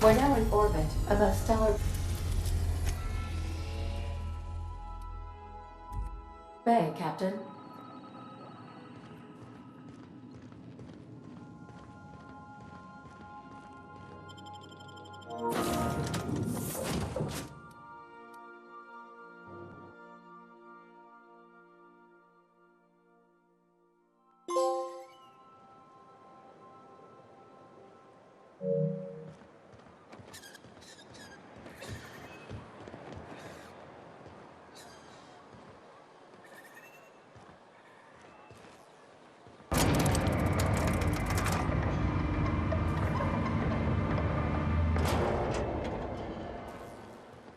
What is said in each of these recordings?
We're now in orbit above Stellar Bay, Captain.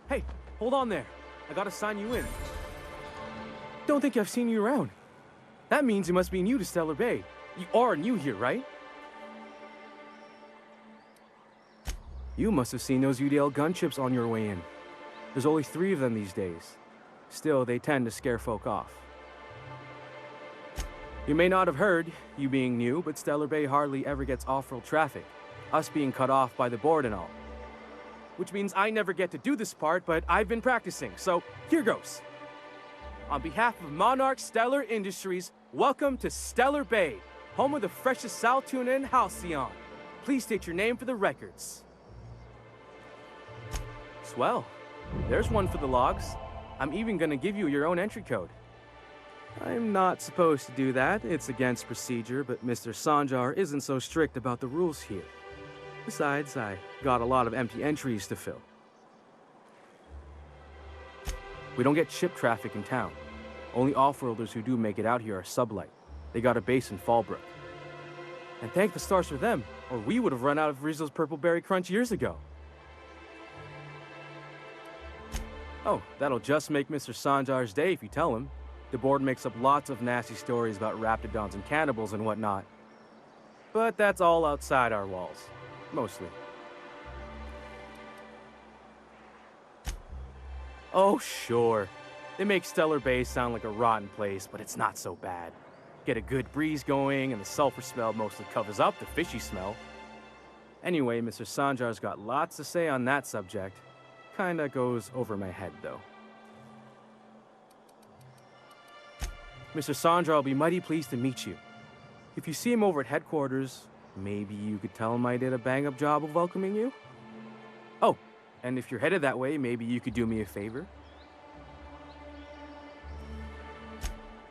Hey, hold on there. I gotta sign you in. Don't think I've seen you around. That means you must be new to Stellar Bay. You are new here, right? You must have seen those UDL gunships on your way in. There's only 3 of them these days. Still, they tend to scare folk off. You may not have heard, you being new, but Stellar Bay hardly ever gets off-world traffic, us being cut off by the board and all. Which means I never get to do this part, but I've been practicing, so here goes. On behalf of Monarch Stellar Industries, welcome to Stellar Bay, home of the freshest sal tuna and halcyon. Please state your name for the records. Swell. There's one for the logs. I'm even gonna give you your own entry code. I'm not supposed to do that. It's against procedure, but Mr. Sanjar isn't so strict about the rules here. Besides, I got a lot of empty entries to fill. We don't get ship traffic in town. Only off-worlders who do make it out here are sublight. They got a base in Fallbrook. And thank the stars for them, or we would have run out of Rizzo's Purple Berry Crunch years ago. Oh, that'll just make Mr. Sanjar's day if you tell him. The board makes up lots of nasty stories about raptidons and cannibals and whatnot. But that's all outside our walls. Mostly. Oh, sure. They make Stellar Bay sound like a rotten place, but it's not so bad. Get a good breeze going, and the sulfur smell mostly covers up the fishy smell. Anyway, Mr. Sanjar's got lots to say on that subject. Kinda goes over my head, though. Mr. Sanjar will be mighty pleased to meet you. If you see him over at headquarters, maybe you could tell him I did a bang-up job of welcoming you? Oh, and if you're headed that way, maybe you could do me a favor?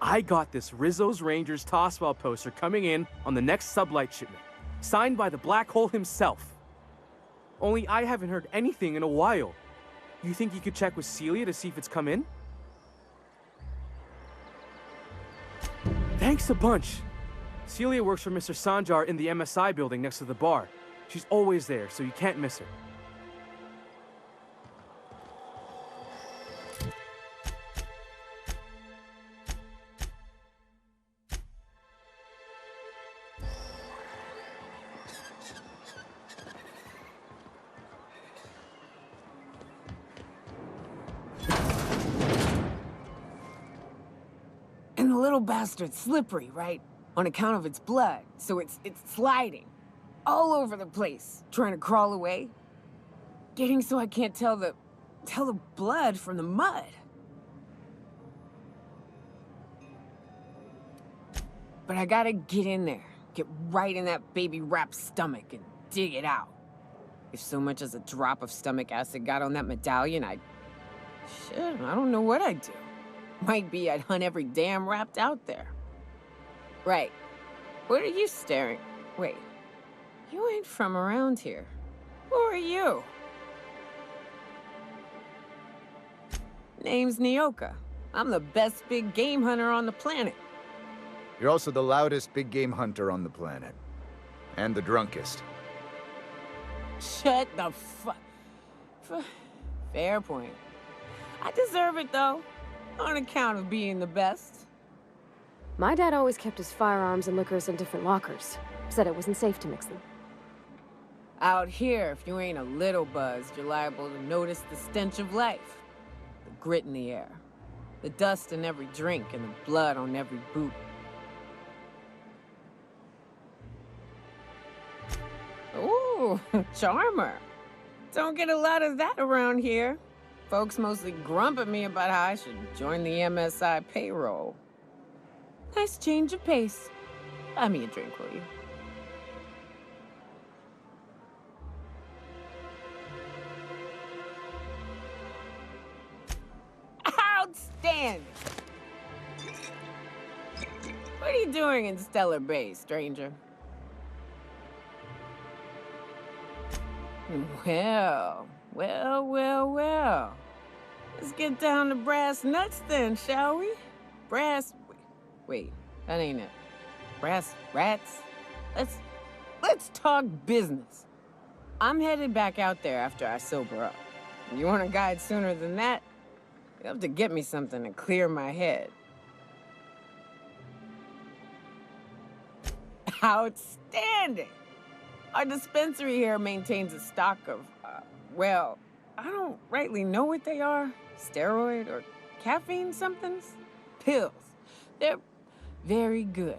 I got this Rizzo's Rangers Tosswell poster coming in on the next sublight shipment, signed by the Black Hole himself. Only I haven't heard anything in a while. You think you could check with Celia to see if it's come in? Thanks a bunch. Celia works for Mr. Sanjar in the MSI building next to the bar. She's always there, so you can't miss her. And the little bastard's slippery, right? On account of its blood, so it's sliding all over the place, trying to crawl away. Getting so I can't tell the blood from the mud. But I gotta get in there, get right in that baby rap's stomach and dig it out. If so much as a drop of stomach acid got on that medallion, shit, I don't know what I'd do. Might be I'd hunt every damn rapt out there. Right. What are you staring? Wait. You ain't from around here. Who are you? Name's Nyoka. I'm the best big game hunter on the planet. You're also the loudest big game hunter on the planet. And the drunkest. Shut the Fair point. I deserve it, though. On account of being the best. My dad always kept his firearms and liquors in different lockers. Said it wasn't safe to mix them. Out here, if you ain't a little buzzed, you're liable to notice the stench of life. The grit in the air. The dust in every drink and the blood on every boot. Ooh, charmer. Don't get a lot of that around here. Folks mostly grump at me about how I should join the MSI payroll. Nice change of pace. Buy me a drink, will you? Outstanding! What are you doing in Stellar Bay, stranger? Well. Let's get down to brass nuts then, shall we? Wait, that ain't it. Brass rats? Let's talk business. I'm headed back out there after I sober up. You want a guide sooner than that? You have to get me something to clear my head. Outstanding! Our dispensary here maintains a stock of, well, I don't rightly know what they are. Steroid or caffeine somethings? Pills. They're very good.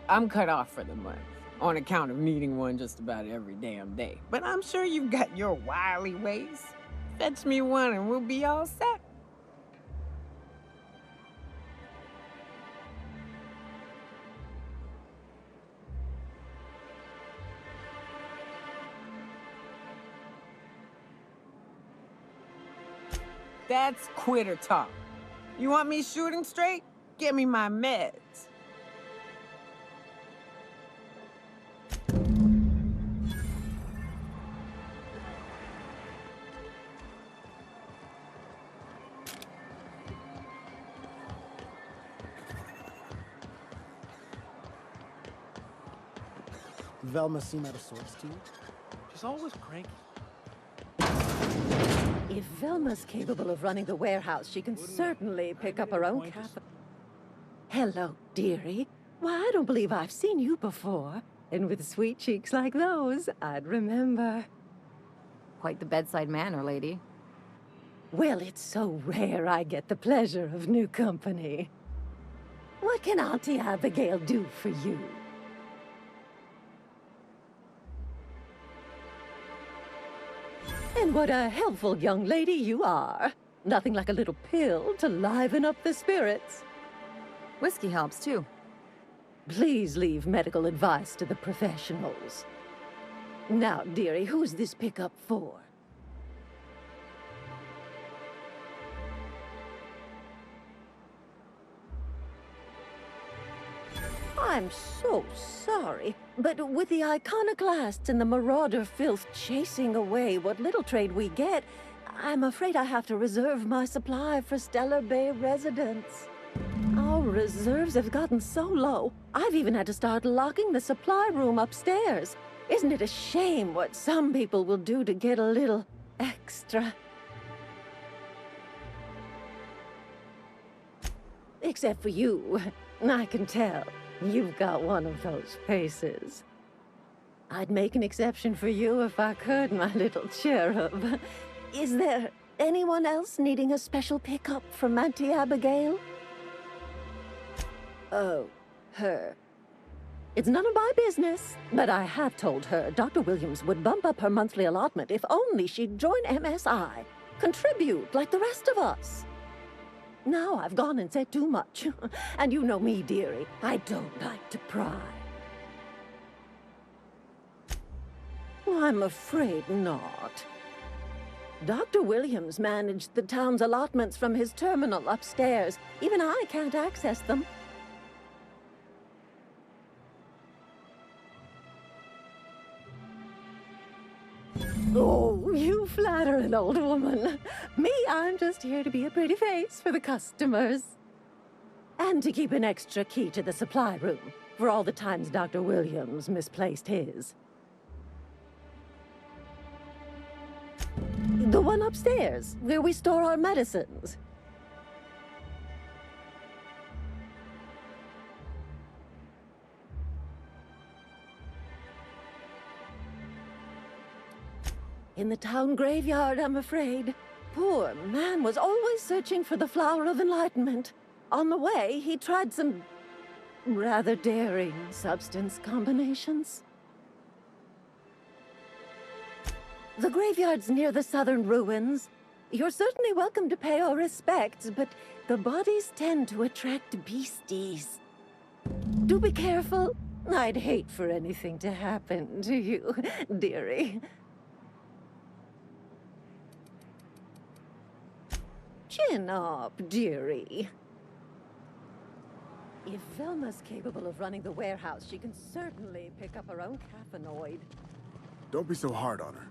I'm cut off for the month, on account of needing one just about every damn day. But I'm sure you've got your wily ways. Fetch me one and we'll be all set. That's quitter talk. You want me shooting straight? Give me my meds. Velma seem out of sorts to you? She's always cranky. If Velma's capable of running the warehouse, she can certainly pick up her own capital. Hello, dearie. Why, I don't believe I've seen you before. And with sweet cheeks like those, I'd remember. Quite the bedside manner, lady. Well, it's so rare I get the pleasure of new company. What can Auntie Abigail do for you? And what a helpful young lady you are. Nothing like a little pill to liven up the spirits. Whiskey helps, too. Please leave medical advice to the professionals. Now, dearie, who's this pickup for? I'm so sorry, but with the iconoclasts and the marauder filth chasing away what little trade we get, I'm afraid I have to reserve my supply for Stellar Bay residents. Our reserves have gotten so low, I've even had to start locking the supply room upstairs. Isn't it a shame what some people will do to get a little extra? Except for you, I can tell. You've got one of those faces. I'd make an exception for you if I could, my little cherub. Is there anyone else needing a special pickup from Auntie Abigail? Oh, her. It's none of my business, but I have told her Dr. Williams would bump up her monthly allotment if only she'd join MSI. Contribute like the rest of us. Now I've gone and said too much. And you know me, dearie. I don't like to pry. Well, I'm afraid not. Dr. Williams managed the town's allotments from his terminal upstairs. Even I can't access them. Oh, you flatter an old woman. Me, I'm just here to be a pretty face for the customers. And to keep an extra key to the supply room for all the times Dr. Williams misplaced his. The one upstairs, where we store our medicines. In the town graveyard, I'm afraid. Poor man was always searching for the flower of enlightenment. On the way, he tried some rather daring substance combinations. The graveyard's near the southern ruins. You're certainly welcome to pay our respects, but the bodies tend to attract beasties. Do be careful. I'd hate for anything to happen to you, dearie. Chin up, dearie. If Velma's capable of running the warehouse, she can certainly pick up her own caffeinoid. Don't be so hard on her.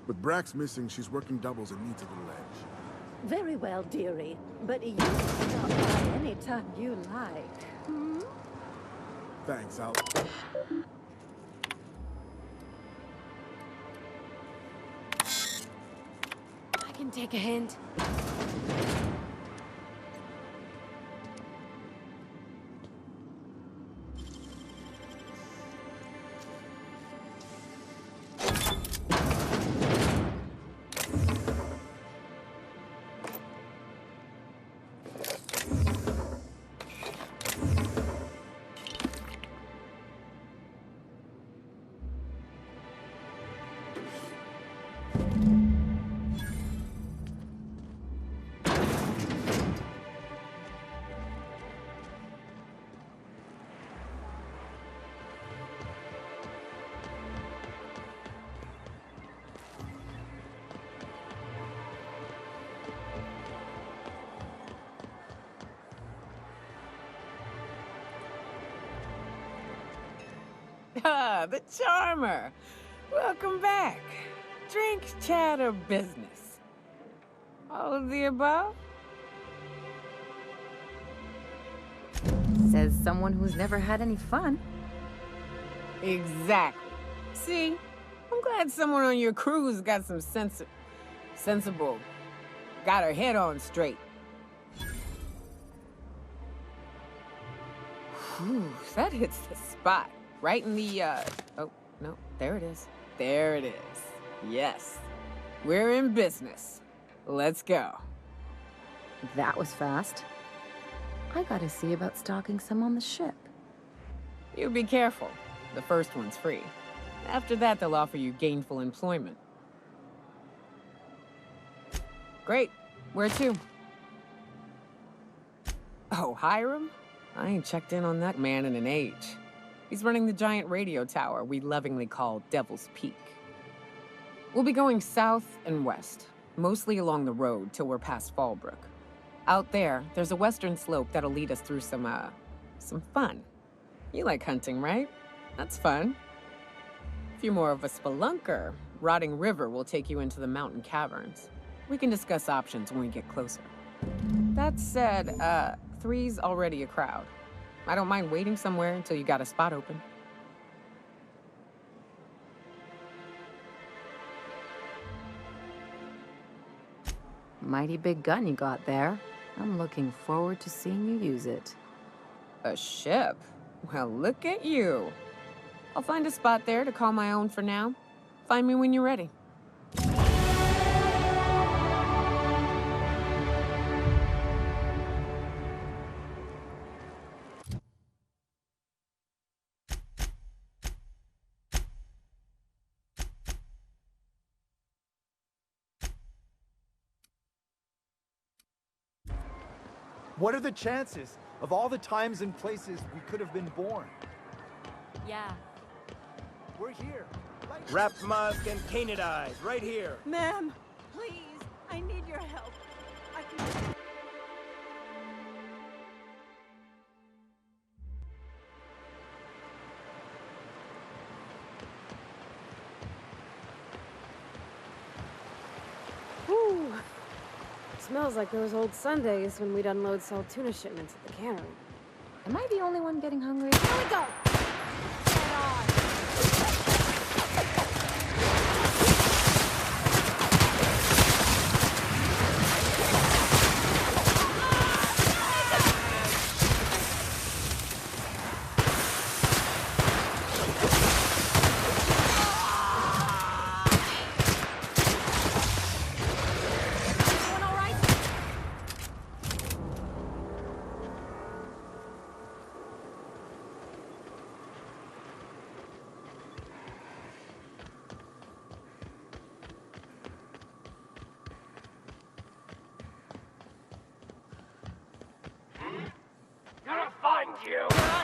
With Brax missing, she's working doubles and needs a little edge. Very well, dearie. But you can stop by any time you like. Hmm? Thanks, Al. I can take a hint. Ah, the charmer. Welcome back. Drink, chat, or business? All of the above? Says someone who's never had any fun. Exactly. See? I'm glad someone on your crew's got some sensible. Got her head on straight. Whew, that hits the spot. Right in the, oh, no, there it is. There it is. Yes. We're in business. Let's go. That was fast. I gotta see about stocking some on the ship. You be careful. The first one's free. After that, they'll offer you gainful employment. Great. Where to? Oh, Hiram? I ain't checked in on that man in an age. He's running the giant radio tower we lovingly call Devil's Peak. We'll be going south and west, mostly along the road till we're past Fallbrook. Out there, there's a western slope that'll lead us through some fun. You like hunting, right? That's fun. If you're more of a spelunker, Rotting River will take you into the mountain caverns. We can discuss options when we get closer. That said, 3's already a crowd. I don't mind waiting somewhere until you got a spot open. Mighty big gun you got there. I'm looking forward to seeing you use it. A ship? Well, look at you. I'll find a spot there to call my own for now. Find me when you're ready. What are the chances of all the times and places we could have been born? Yeah. We're here. Wrapped musk and painted eyes, right here. Ma'am, please, I need your help. I can... Smells like those old Sundays when we'd unload salt tuna shipments at the cannery. Am I the only one getting hungry? Here we go! Get on!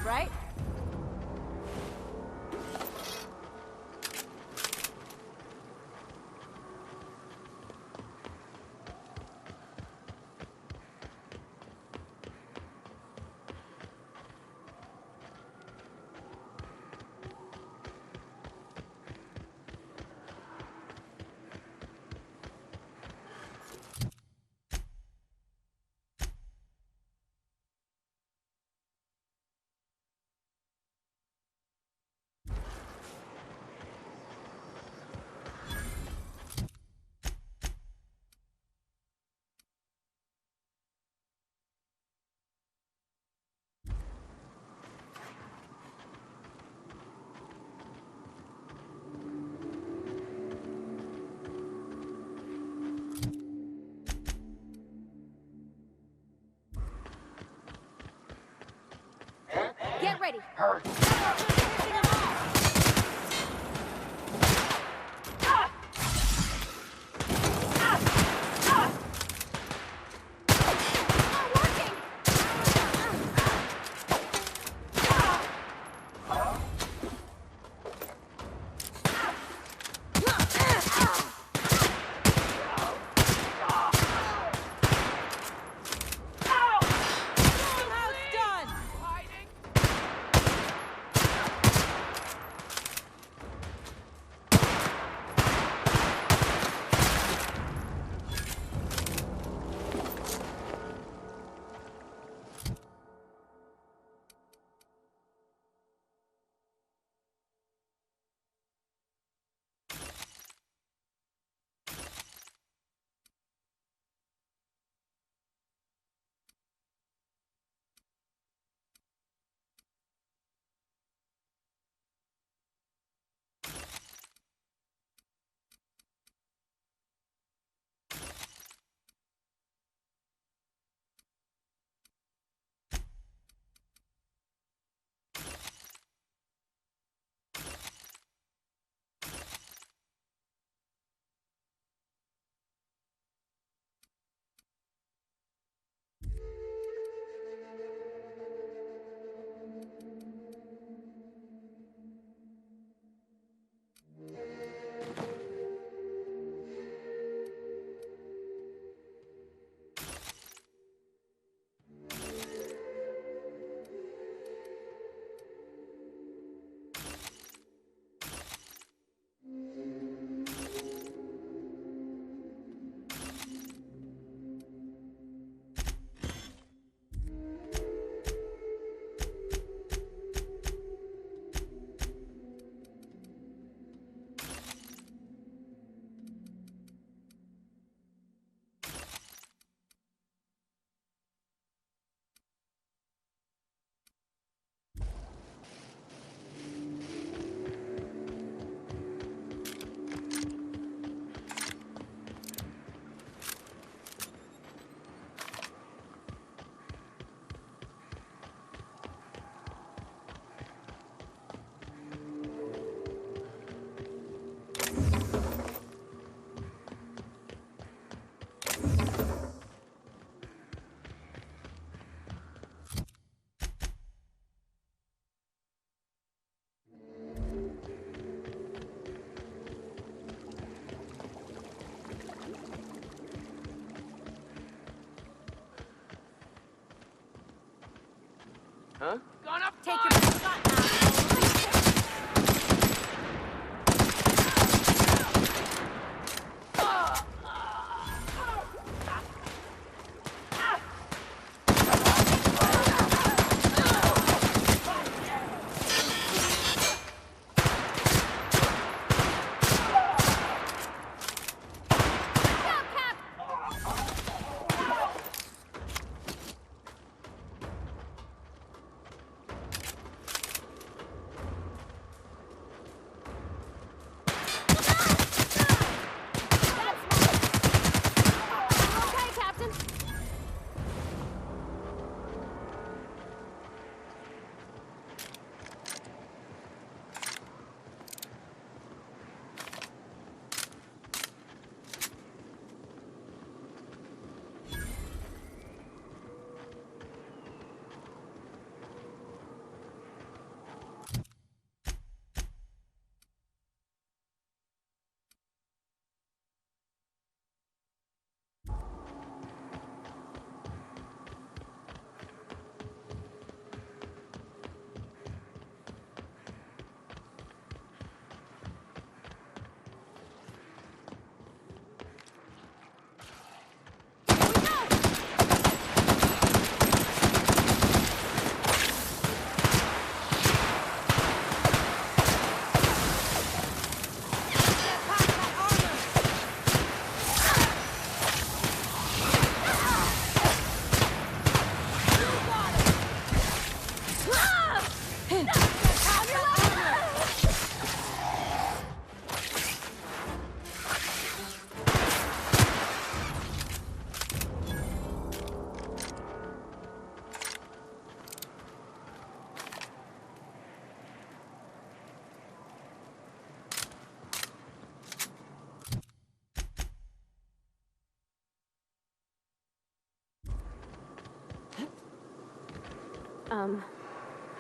Right? Get ready. huh? Take your best shot now. Okay, Captain.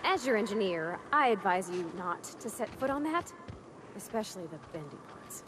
As your engineer, I advise you not to set foot on that, especially the bendy parts.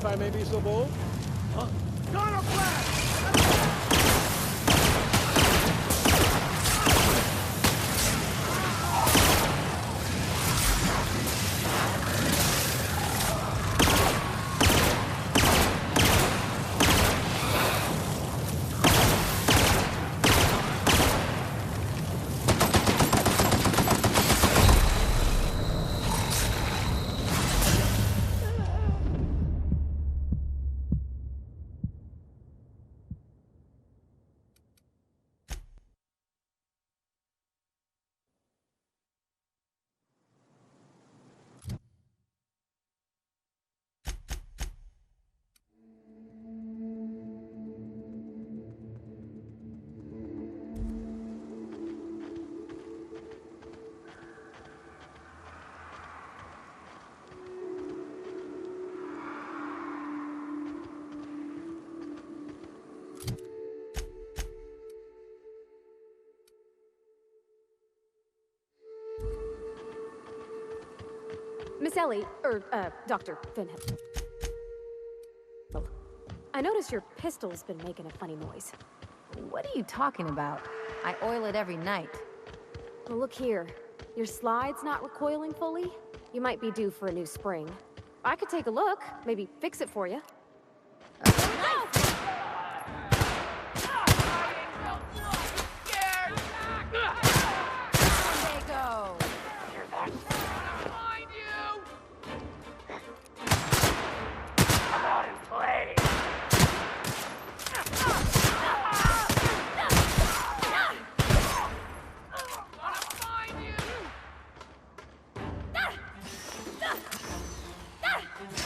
if I may be so bold? Gonna blast! Miss Ellie, Dr. Finham. I notice your pistol's been making a funny noise. What are you talking about? I oil it every night. Well, look here. Your slide's not recoiling fully. You might be due for a new spring. I could take a look, maybe fix it for you.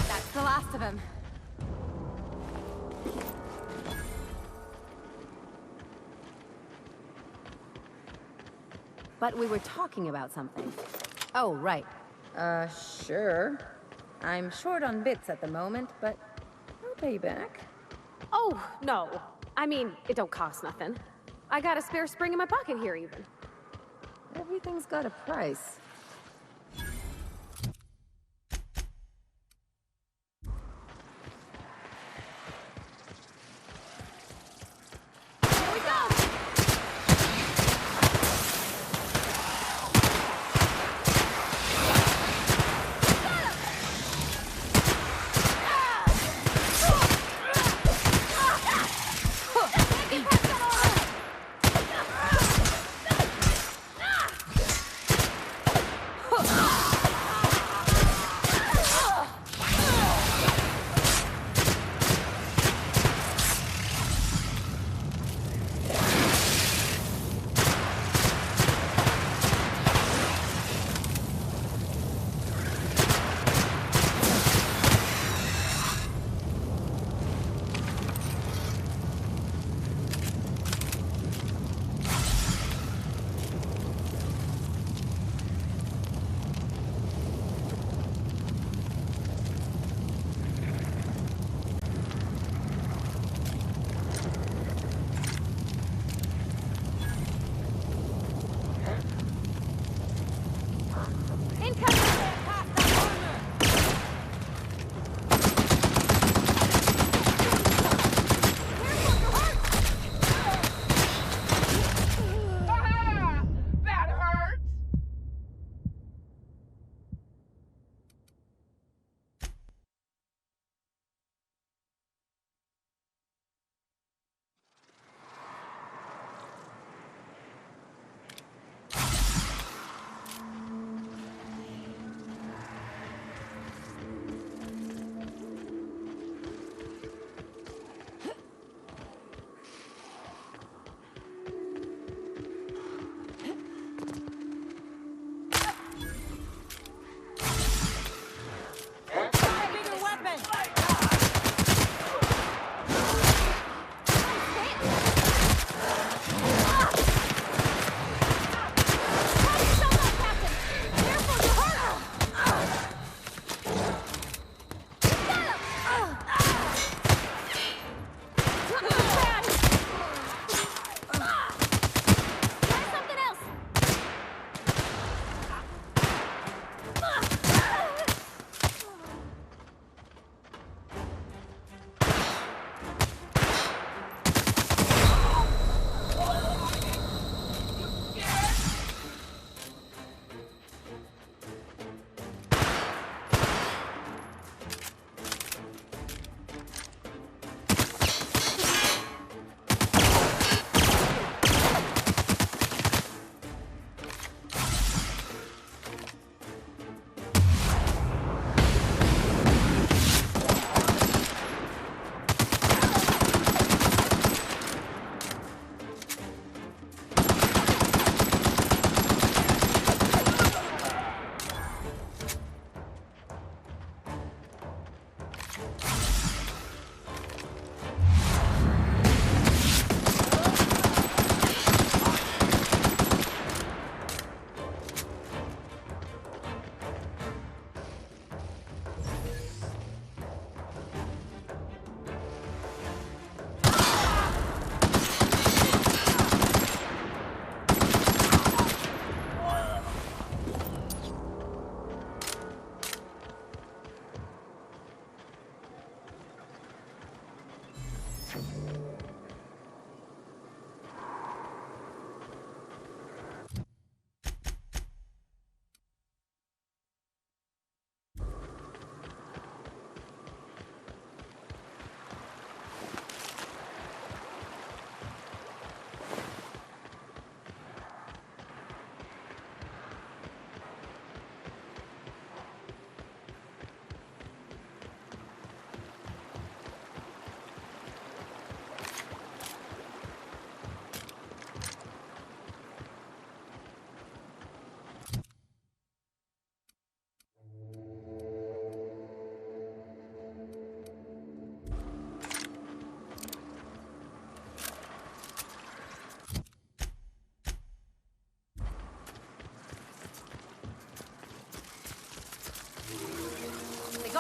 That's the last of him. But we were talking about something. Oh, right. Sure. I'm short on bits at the moment, but I'll pay you back. Oh, no. I mean, it don't cost nothing. I got a spare spring in my pocket here, even. Everything's got a price.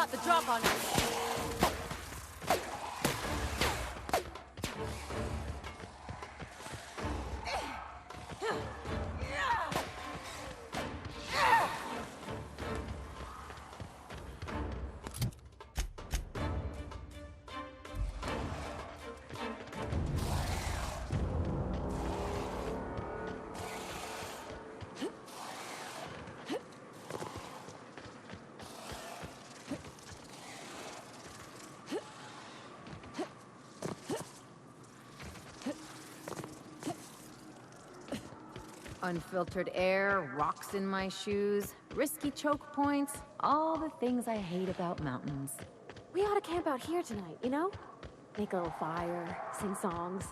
got the drop on us. Unfiltered air, rocks in my shoes, risky choke points, all the things I hate about mountains. We ought to camp out here tonight, you know? Make a little fire, sing songs.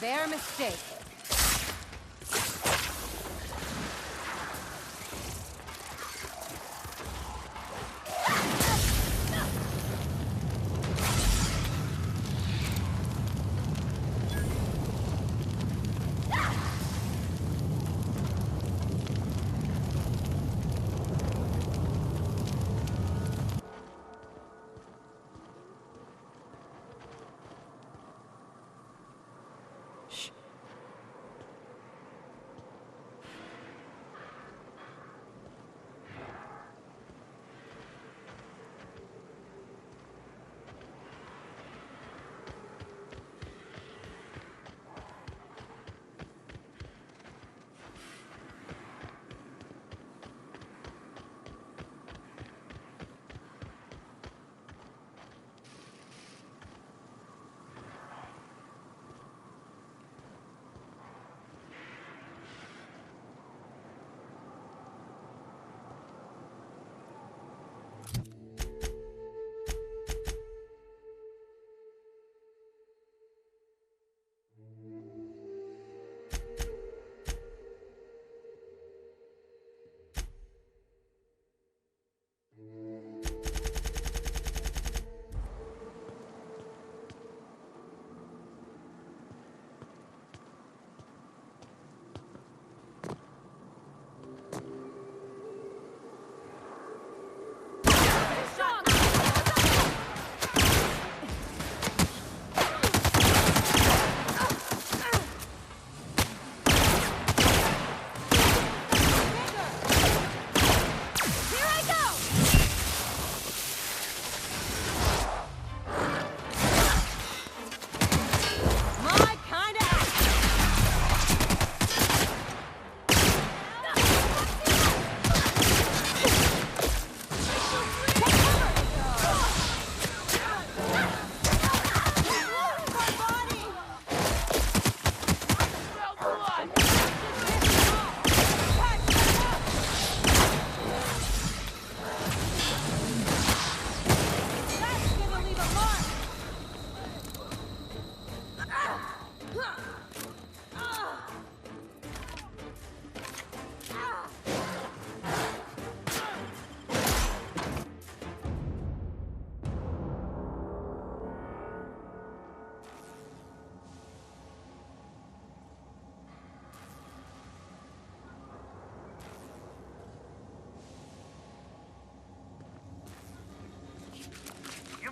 Their mistake.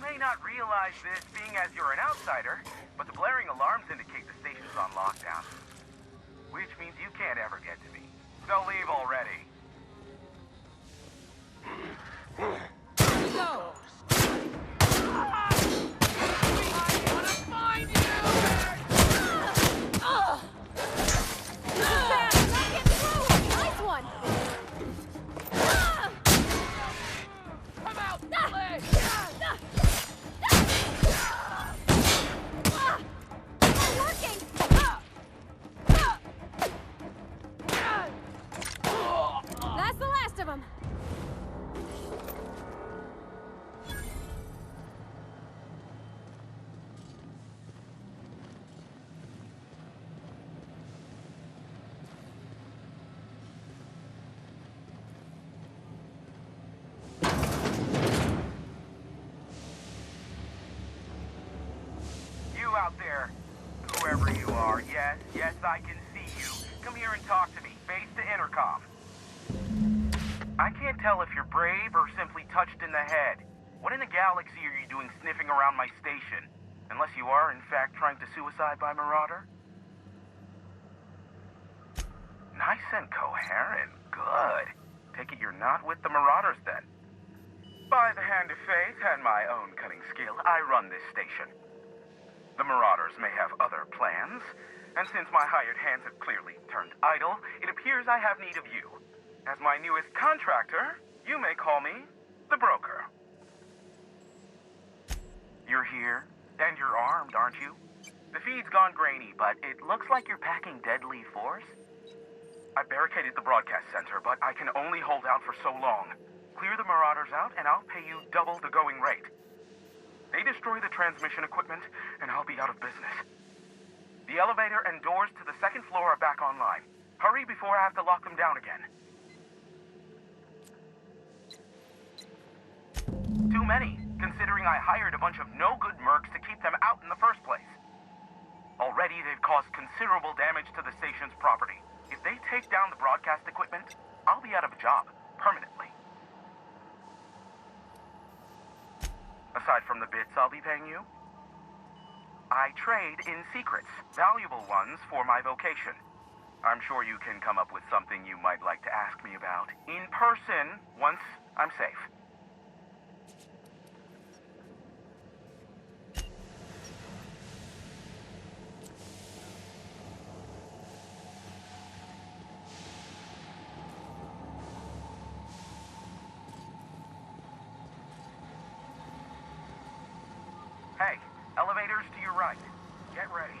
may not realize this, being as you're an outsider, but the blaring alarms indicate the station's on lockdown. Which means you can't ever get to me. So leave already. Go! That's the last of them. I can see you. Come here and talk to me, face to intercom. I can't tell if you're brave or simply touched in the head. What in the galaxy are you doing sniffing around my station? Unless you are, in fact, trying to suicide by Marauder? Nice and coherent. Good. Take it you're not with the Marauders, then. By the hand of fate and my own cunning skill, I run this station. The Marauders may have other plans, and since my hired hands have clearly turned idle, it appears I have need of you. As my newest contractor, you may call me the Broker. You're here, and you're armed, aren't you? The feed's gone grainy, but it looks like you're packing deadly force. I barricaded the broadcast center, but I can only hold out for so long. Clear the Marauders out, and I'll pay you double the going rate. They destroy the transmission equipment, and I'll be out of business. The elevator and doors to the second floor are back online. Hurry before I have to lock them down again. Too many, considering I hired a bunch of no-good mercs to keep them out in the first place. Already, they've caused considerable damage to the station's property. If they take down the broadcast equipment, I'll be out of a job, permanently. Aside from the bits I'll be paying you, I trade in secrets, valuable ones for my vocation. I'm sure you can come up with something you might like to ask me about in person once I'm safe. Hey, elevators to your right. Get ready.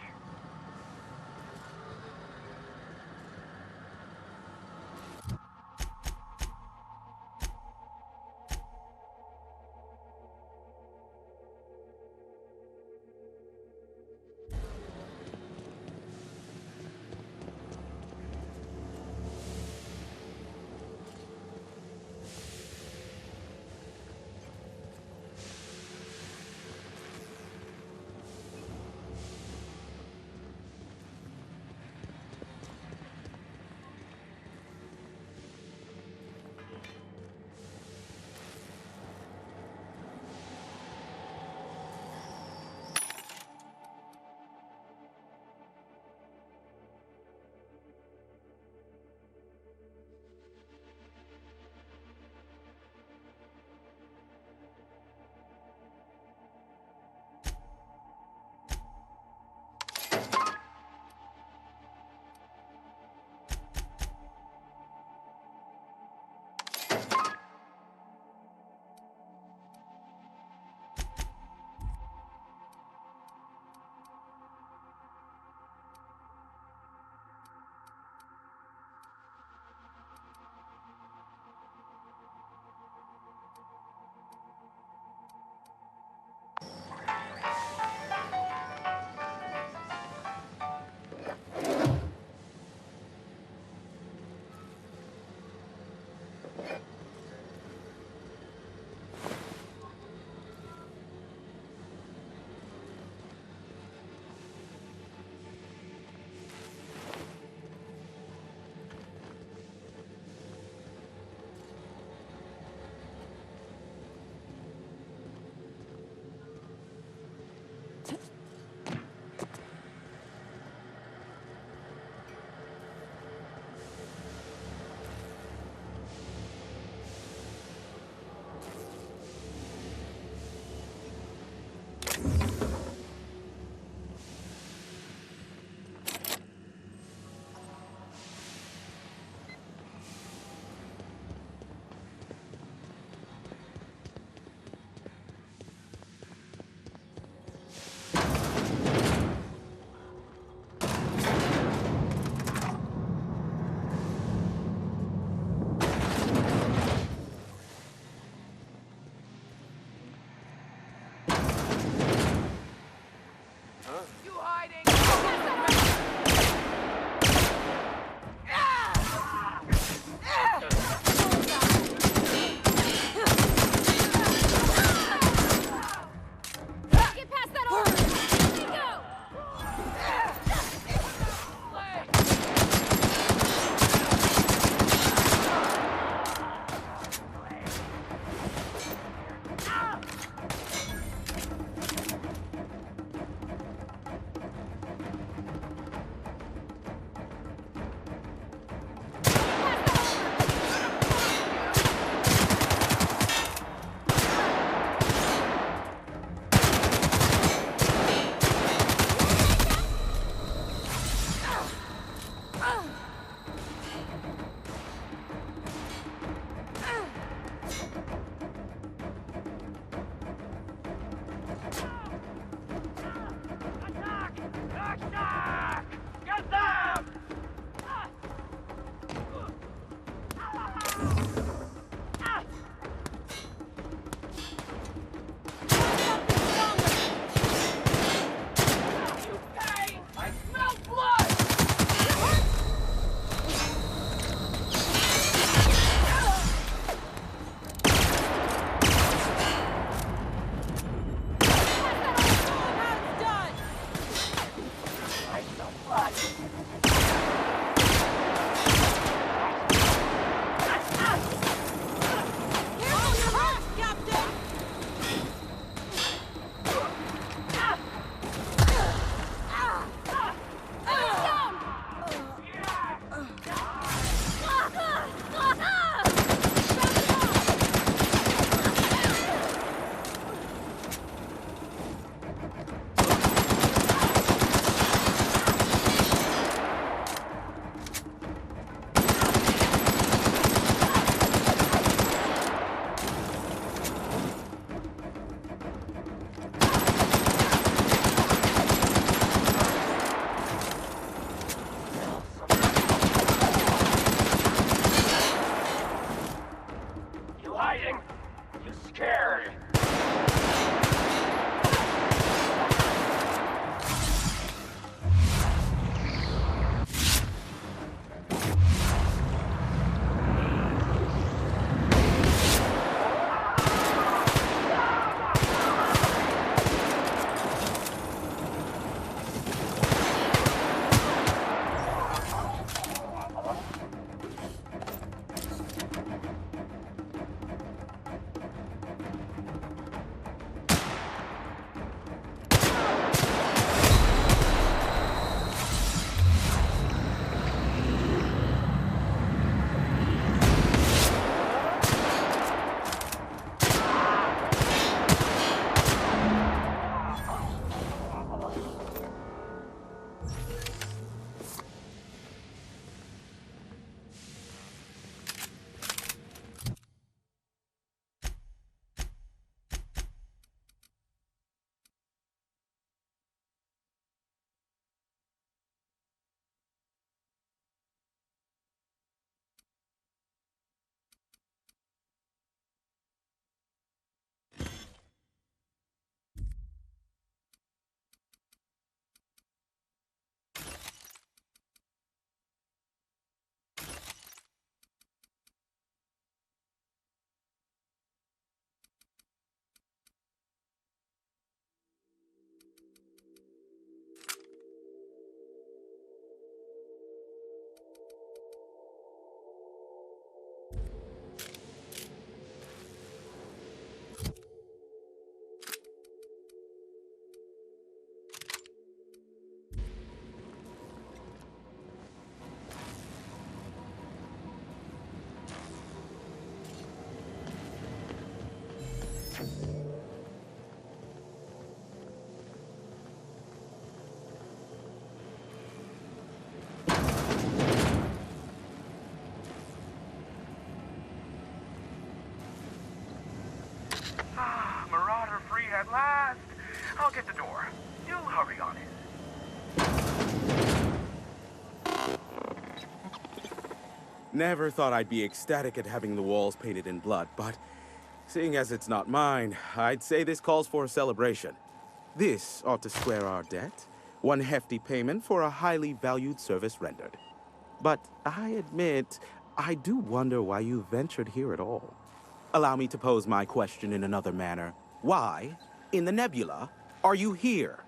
at last. I'll get the door. You'll hurry on it. Never thought I'd be ecstatic at having the walls painted in blood, but seeing as it's not mine, I'd say this calls for a celebration. This ought to square our debt. One hefty payment for a highly valued service rendered. But I admit, I do wonder why you ventured here at all. Allow me to pose my question in another manner. Why, in the nebula, are you here?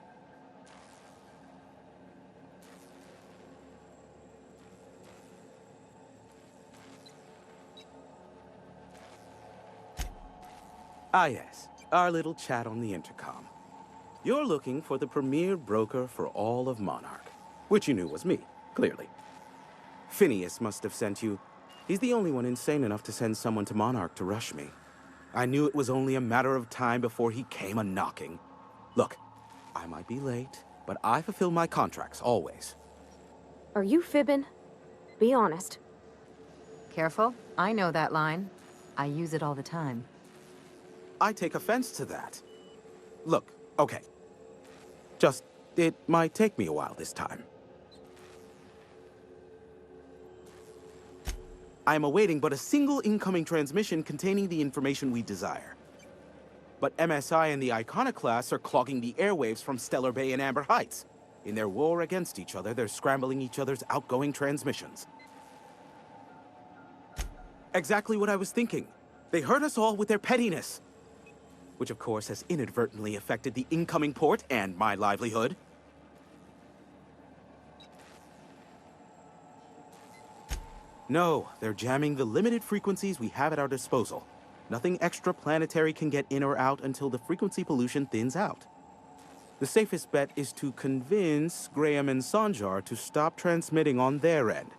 Ah yes, our little chat on the intercom. You're looking for the premier broker for all of Monarch, which you knew was me, clearly. Phineas must have sent you. He's the only one insane enough to send someone to Monarch to rush me. I knew it was only a matter of time before he came a-knocking. Look, I might be late, but I fulfill my contracts, always. Are you fibbing? Be honest. Careful. I know that line. I use it all the time. I take offense to that. Look, okay. Just, it might take me a while this time. I am awaiting but a single incoming transmission containing the information we desire. But MSI and the Iconoclasts are clogging the airwaves from Stellar Bay and Amber Heights. In their war against each other, they're scrambling each other's outgoing transmissions. Exactly what I was thinking. They hurt us all with their pettiness. Which of course has inadvertently affected the incoming port and my livelihood. No, they're jamming the limited frequencies we have at our disposal. Nothing extraplanetary can get in or out until the frequency pollution thins out. The safest bet is to convince Graham and Sanjar to stop transmitting on their end.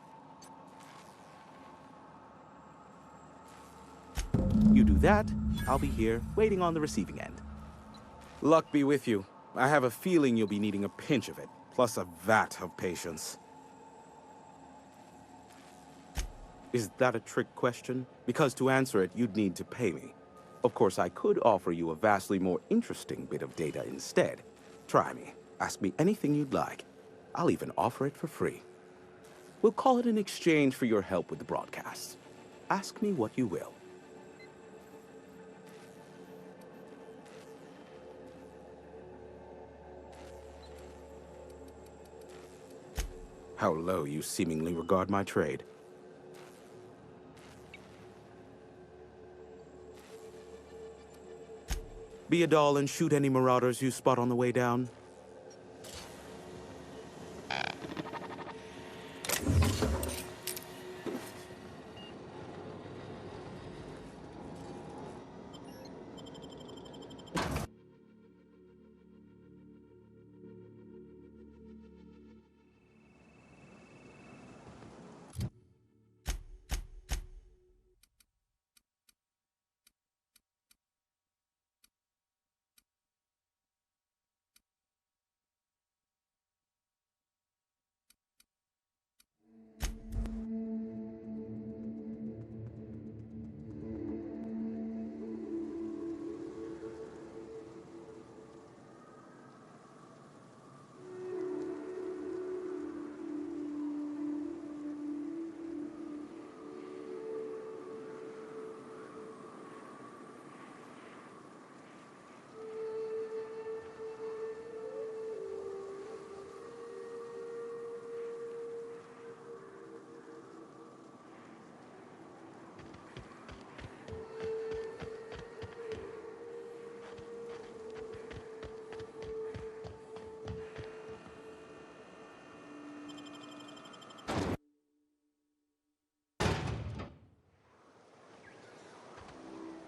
You do that, I'll be here, waiting on the receiving end. Luck be with you. I have a feeling you'll be needing a pinch of it, plus a vat of patience. Is that a trick question? Because to answer it, you'd need to pay me. Of course, I could offer you a vastly more interesting bit of data instead. Try me. Ask me anything you'd like. I'll even offer it for free. We'll call it an exchange for your help with the broadcasts. Ask me what you will. How low you seemingly regard my trade. Be a doll and shoot any marauders you spot on the way down.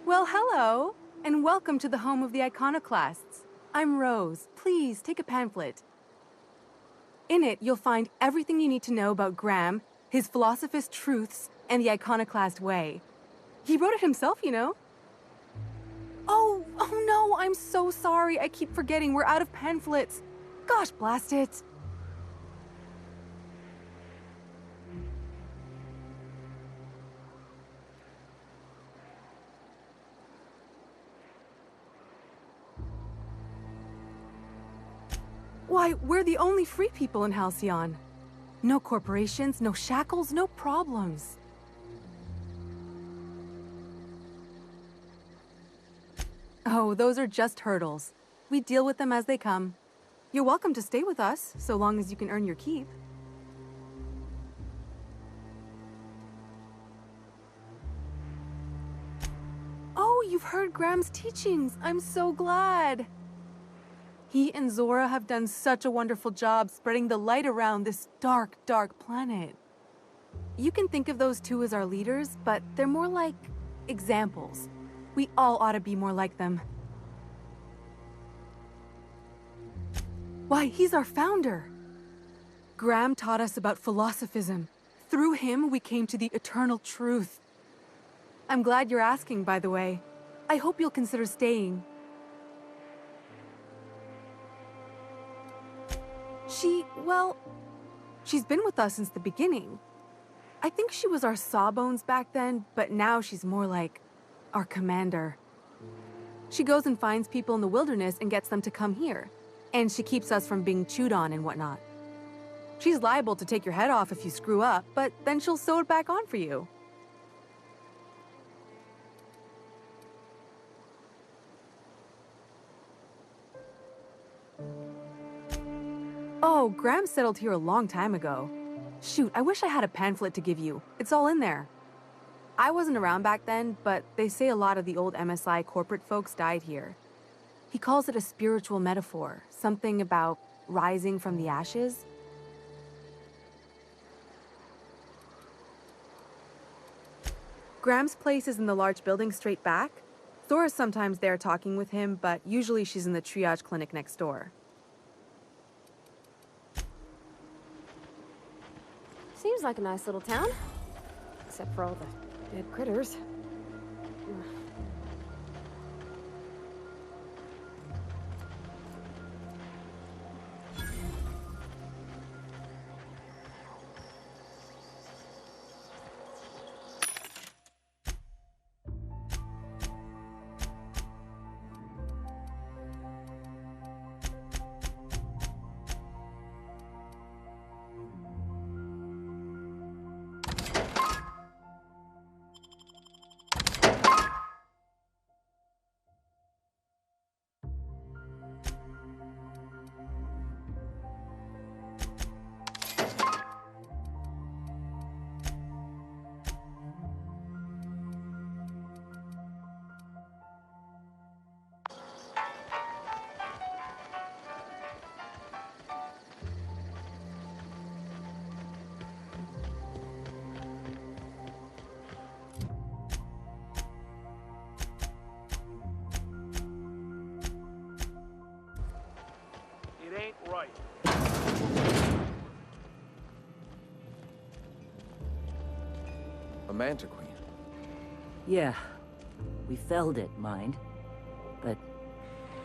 Well, hello, and welcome to the home of the Iconoclasts. I'm Rose. Please take a pamphlet. In it, you'll find everything you need to know about Graham, his philosophist truths, and the Iconoclast way. He wrote it himself, you know. Oh no, I'm so sorry. I keep forgetting we're out of pamphlets. Gosh, blast it. Why, we're the only free people in Halcyon. No corporations, no shackles, no problems. Oh, those are just hurdles. We deal with them as they come. You're welcome to stay with us, so long as you can earn your keep. Oh, you've heard Graham's teachings. I'm so glad. He and Zora have done such a wonderful job spreading the light around this dark, dark planet. You can think of those two as our leaders, but they're more like examples. We all ought to be more like them. Why, he's our founder. Graham taught us about philosophism. Through him, we came to the eternal truth. I'm glad you're asking, by the way. I hope you'll consider staying. She's been with us since the beginning. I think she was our sawbones back then, but now she's more like our commander. She goes and finds people in the wilderness and gets them to come here. And she keeps us from being chewed on and whatnot. She's liable to take your head off if you screw up, but then she'll sew it back on for you. Oh, Graham settled here a long time ago. Shoot, I wish I had a pamphlet to give you. It's all in there. I wasn't around back then, but they say a lot of the old MSI corporate folks died here. He calls it a spiritual metaphor, something about rising from the ashes. Graham's place is in the large building straight back. Zora's sometimes there talking with him, but usually she's in the triage clinic next door. Seems like a nice little town. Except for all the dead critters. It ain't right. A Manta Queen. Yeah. We felled it, mind. But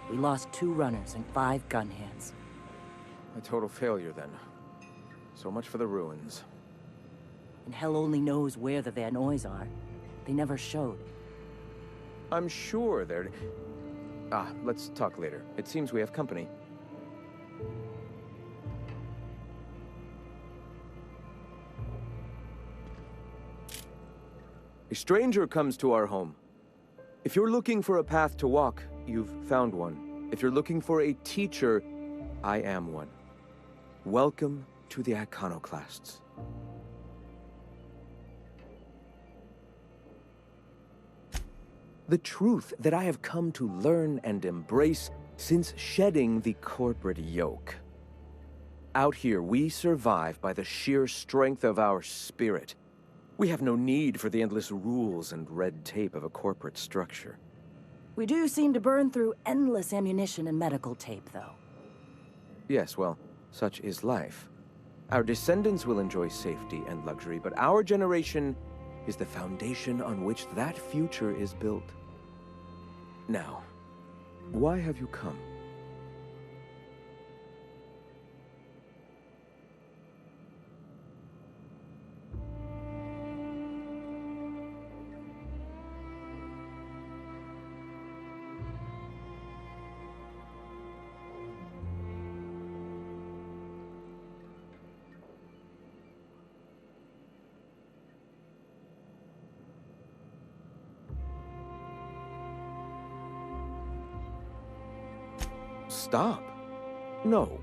we lost 2 runners and 5 gun hands. A total failure, then. So much for the ruins. And hell only knows where the Vanoys are. They never showed. I'm sure they're... let's talk later. It seems we have company. A stranger comes to our home. If you're looking for a path to walk, you've found one. If you're looking for a teacher, I am one. Welcome to the Iconoclasts. The truth that I have come to learn and embrace since shedding the corporate yoke. Out here, we survive by the sheer strength of our spirit. We have no need for the endless rules and red tape of a corporate structure. We do seem to burn through endless ammunition and medical tape, though. Yes, well, such is life. Our descendants will enjoy safety and luxury, but our generation is the foundation on which that future is built. Now, why have you come? Stop. No.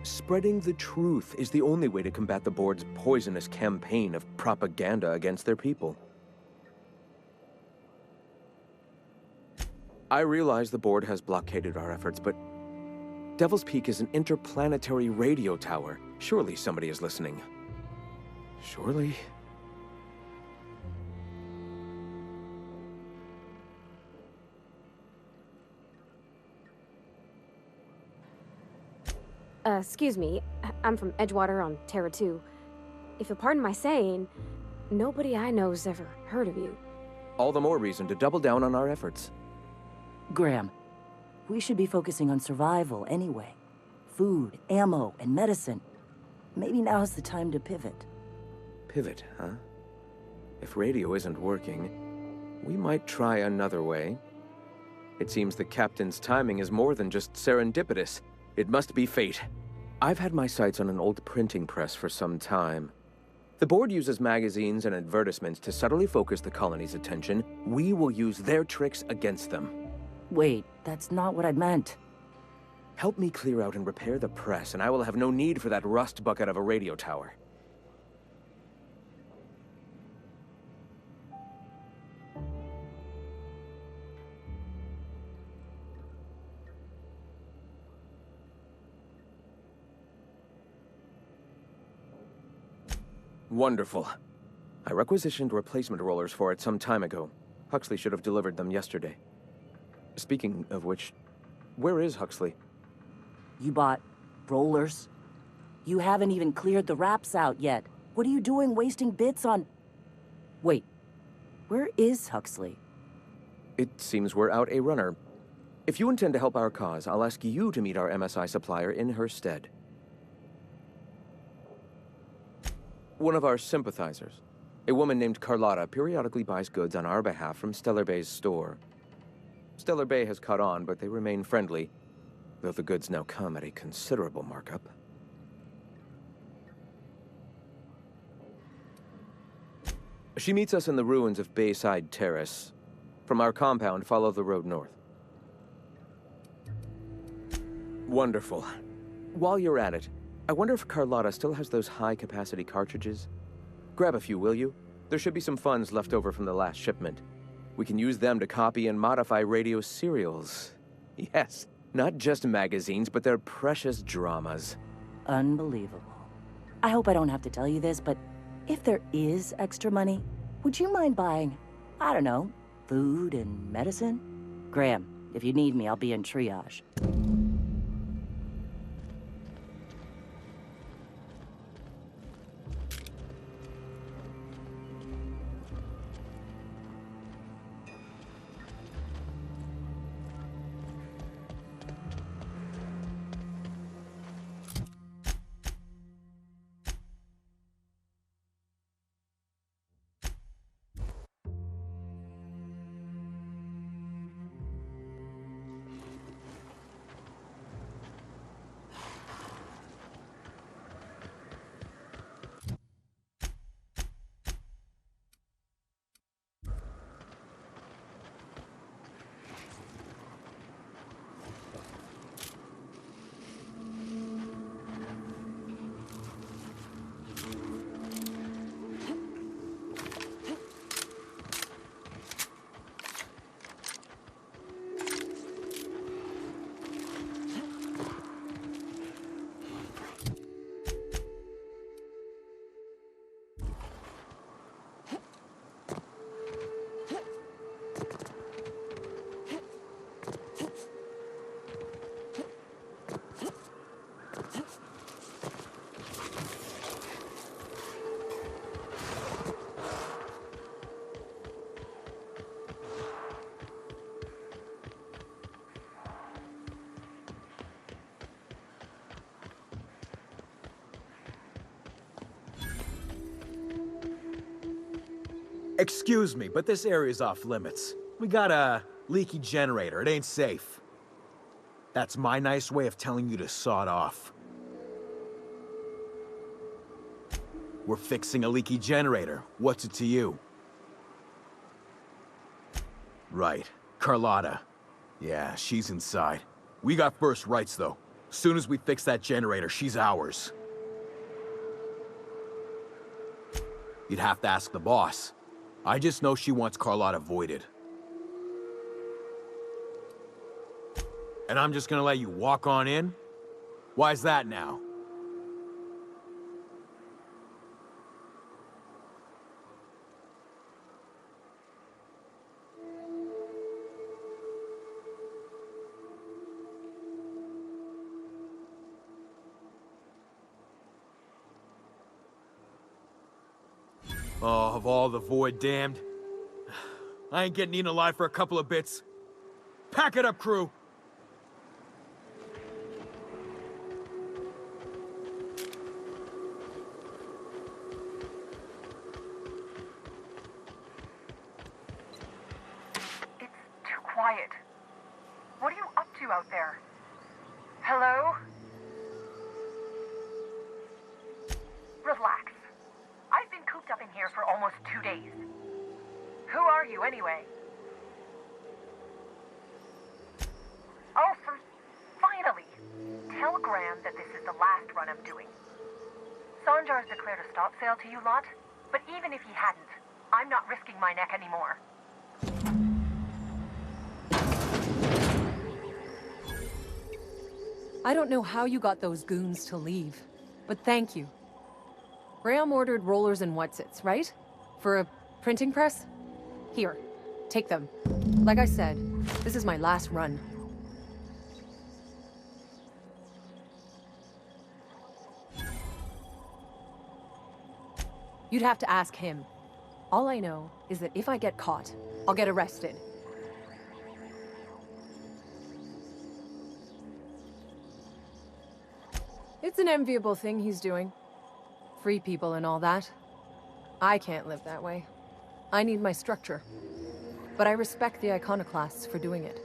Spreading the truth is the only way to combat the board's poisonous campaign of propaganda against their people. I realize the board has blockaded our efforts, but Devil's Peak is an interplanetary radio tower. Surely somebody is listening. Surely? Excuse me. I'm from Edgewater on Terra 2. If you'll pardon my saying, nobody I know's ever heard of you. All the more reason to double down on our efforts. Graham, we should be focusing on survival anyway. Food, ammo, and medicine. Maybe now's the time to pivot. Pivot, huh? If radio isn't working, we might try another way. It seems the captain's timing is more than just serendipitous. It must be fate. I've had my sights on an old printing press for some time. The board uses magazines and advertisements to subtly focus the colony's attention. We will use their tricks against them. Wait, that's not what I meant. Help me clear out and repair the press, and I will have no need for that rust bucket of a radio tower. Wonderful. I requisitioned replacement rollers for it some time ago. Huxley should have delivered them yesterday. Speaking of which, where is Huxley? You bought rollers? You haven't even cleared the wraps out yet. What are you doing wasting bits on... Wait, where is Huxley? It seems we're out a runner. If you intend to help our cause, I'll ask you to meet our MSI supplier in her stead. One of our sympathizers, a woman named Carlotta, periodically buys goods on our behalf from Stellar Bay's store. Stellar Bay has caught on, but they remain friendly, though the goods now come at a considerable markup. She meets us in the ruins of Bayside Terrace. From our compound, follow the road north. Wonderful. While you're at it, I wonder if Carlotta still has those high-capacity cartridges? Grab a few, will you? There should be some funds left over from the last shipment. We can use them to copy and modify radio serials. Yes, not just magazines, but their precious dramas. Unbelievable. I hope I don't have to tell you this, but if there is extra money, would you mind buying, I don't know, food and medicine? Graham, if you need me, I'll be in triage. Excuse me, but this area's off limits. We got a leaky generator. It ain't safe. That's my nice way of telling you to sod off. We're fixing a leaky generator. What's it to you? Right. Carlotta. Yeah, she's inside. We got first rights, though. Soon as we fix that generator, she's ours. You'd have to ask the boss. I just know she wants Carlotta voided. And I'm just gonna let you walk on in? Why's that now? Oh, of all the void damned. I ain't getting eaten alive for a couple of bits. Pack it up, crew! It's too quiet. What are you up to out there? Hello? Relax. I've been cooped up in here for almost 2 days. Who are you, anyway? Oh, finally! Tell Graham that this is the last run I'm doing. Sanjar's declared a stop sale to you lot, but even if he hadn't, I'm not risking my neck anymore. I don't know how you got those goons to leave, but thank you. Graham ordered rollers and whatsits, right? For a printing press? Here, take them. Like I said, this is my last run. You'd have to ask him. All I know is that if I get caught, I'll get arrested. It's an enviable thing he's doing. Free people and all that. I can't live that way. I need my structure. But I respect the iconoclasts for doing it.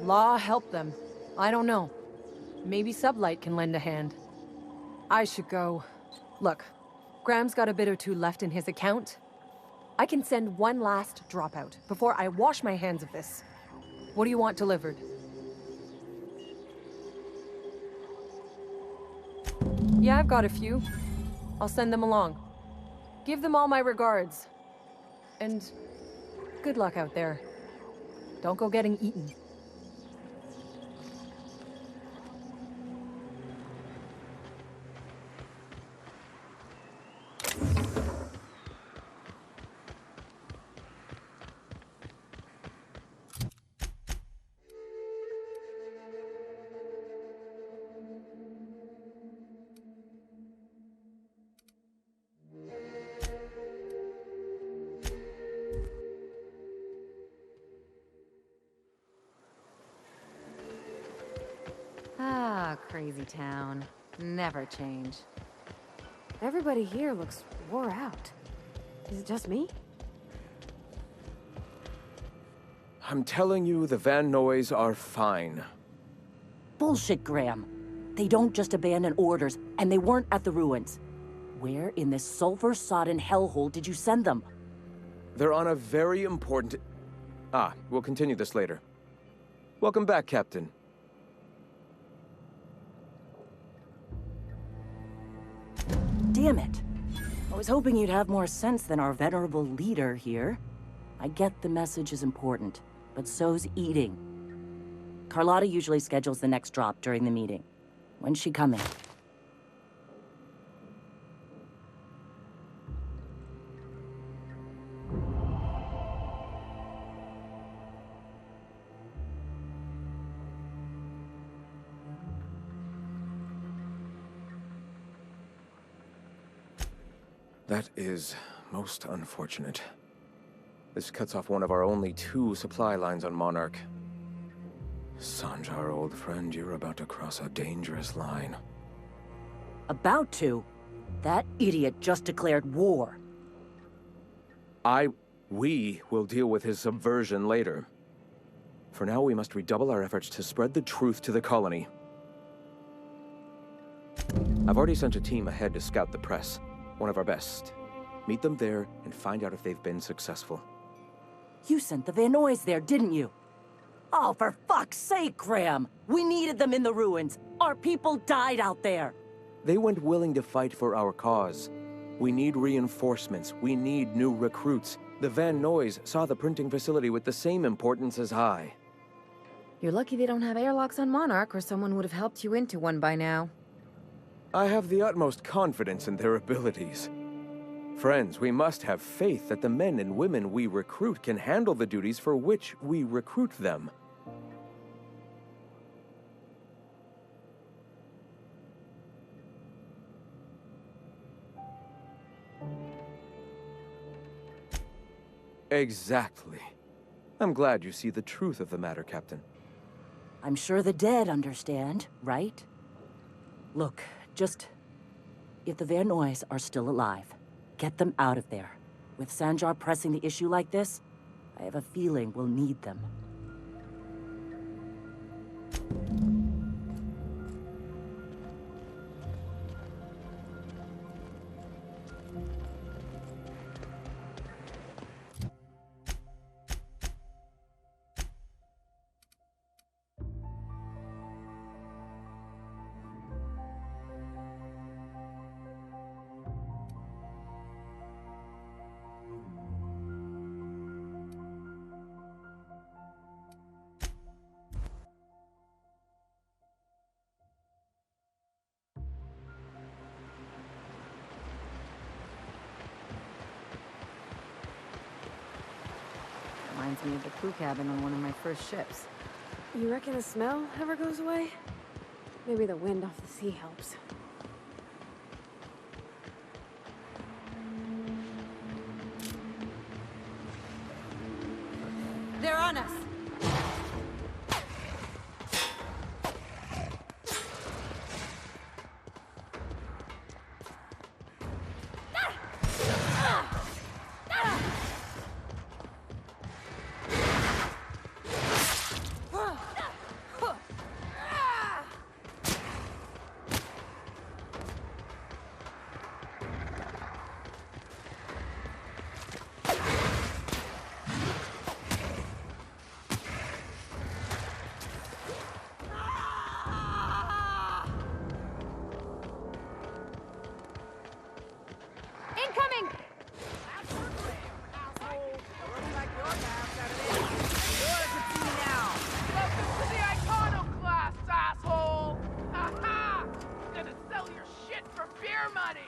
Law help them. I don't know. Maybe Sublight can lend a hand. I should go. Look, Graham's got a bit or two left in his account. I can send one last dropout before I wash my hands of this. What do you want delivered? Yeah, I've got a few. I'll send them along. Give them all my regards. And good luck out there. Don't go getting eaten. Ah, crazy town. Never change. Everybody here looks wore out. Is it just me? I'm telling you, the Van Noys are fine. Bullshit, Graham. They don't just abandon orders, and they weren't at the ruins. Where in this sulfur-sodden hellhole did you send them? They're on a very important... we'll continue this later. Welcome back, Captain. Damn it. I was hoping you'd have more sense than our venerable leader here. I get the message is important, but so's eating. Carlotta usually schedules the next drop during the meeting. When's she coming? That is most unfortunate. This cuts off one of our only 2 supply lines on Monarch. Sanjar, old friend, you're about to cross a dangerous line. About to? That idiot just declared war. We will deal with his subversion later. For now, we must redouble our efforts to spread the truth to the colony. I've already sent a team ahead to scout the press. One of our best. Meet them there and find out if they've been successful. You sent the Van Noys there, didn't you? Oh, for fuck's sake, Graham! We needed them in the ruins. Our people died out there. They went willing to fight for our cause. We need reinforcements. We need new recruits. The Van Noys saw the printing facility with the same importance as I. You're lucky they don't have airlocks on Monarch, or someone would have helped you into one by now. I have the utmost confidence in their abilities. Friends, we must have faith that the men and women we recruit can handle the duties for which we recruit them. Exactly. I'm glad you see the truth of the matter, Captain. I'm sure the dead understand, right? Look, if the Van Noys are still alive, get them out of there. With Sanjar pressing the issue like this, I have a feeling we'll need them. Reminds me of the crew cabin on one of my first ships. You reckon the smell ever goes away? Maybe the wind off the sea helps. They're on us! Incoming! Welcome to the Iconoclasts, asshole! Aha! Gonna sell your shit for beer money!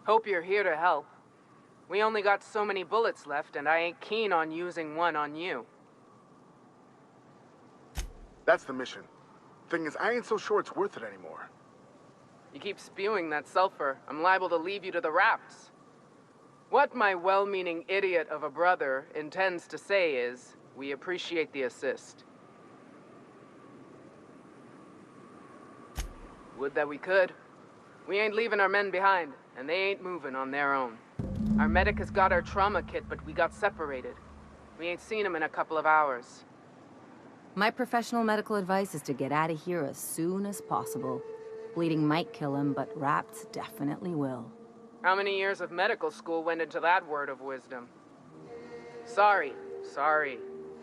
Hope you're here to help. We only got so many bullets left, and I ain't keen on using one on you. That's the mission. Thing is, I ain't so sure it's worth it anymore. You keep spewing that sulfur, I'm liable to leave you to the rafts. What my well-meaning idiot of a brother intends to say is, we appreciate the assist. Would that we could. We ain't leaving our men behind, and they ain't moving on their own. Our medic has got our trauma kit, but we got separated. We ain't seen him in a couple of hours. My professional medical advice is to get out of here as soon as possible. Bleeding might kill him, but rats definitely will. How many years of medical school went into that word of wisdom? Sorry.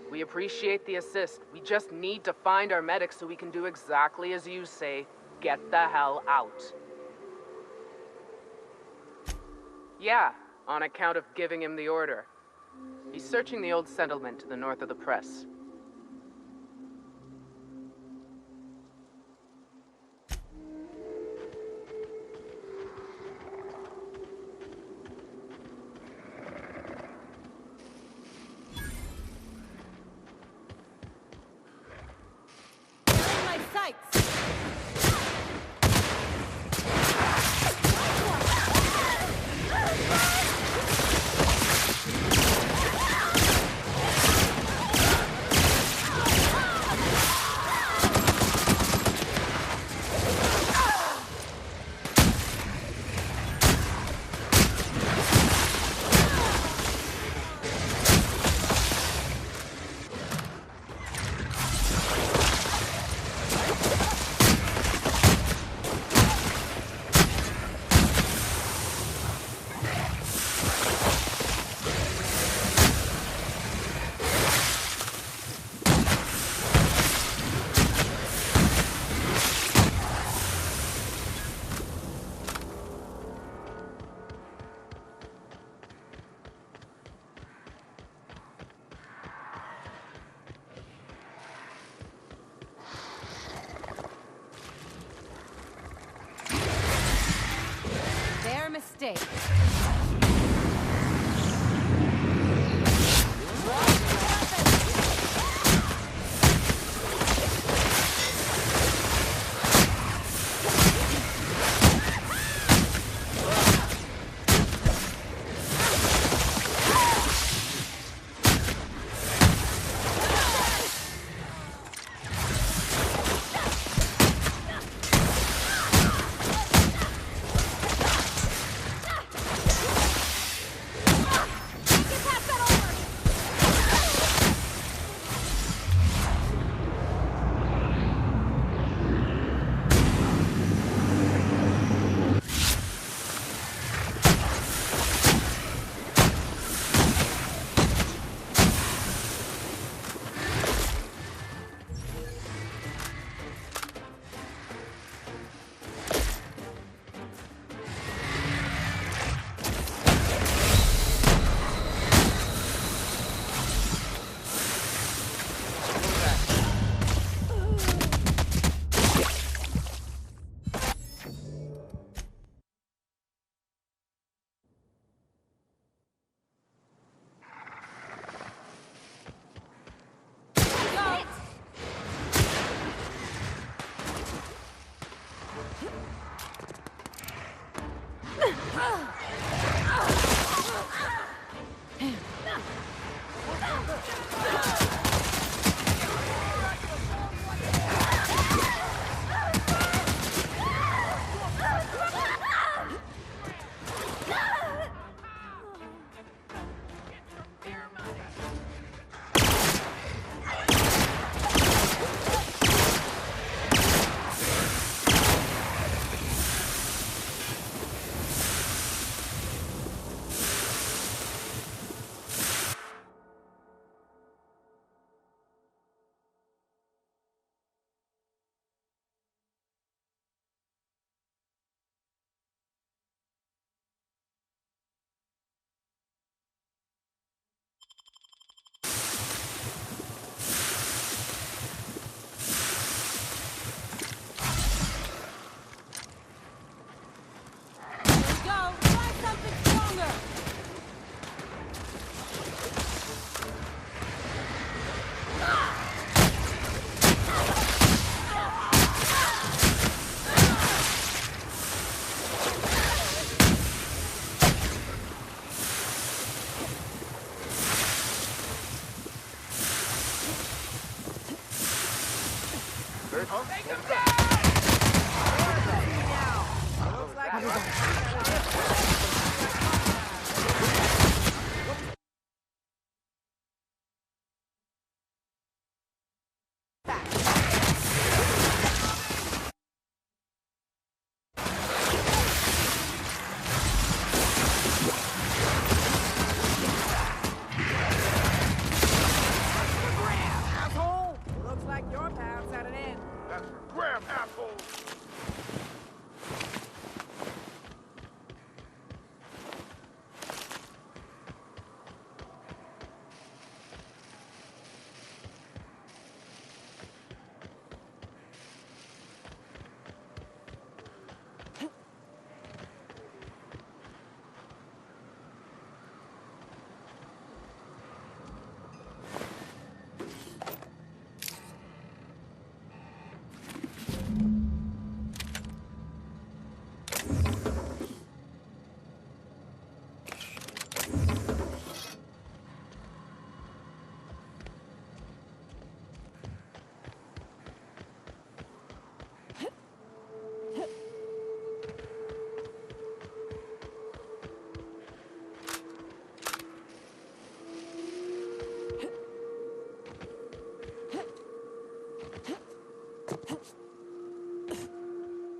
We appreciate the assist. We just need to find our medic so we can do exactly as you say. Get the hell out. Yeah, on account of giving him the order. He's searching the old settlement to the north of the press. My sights! day.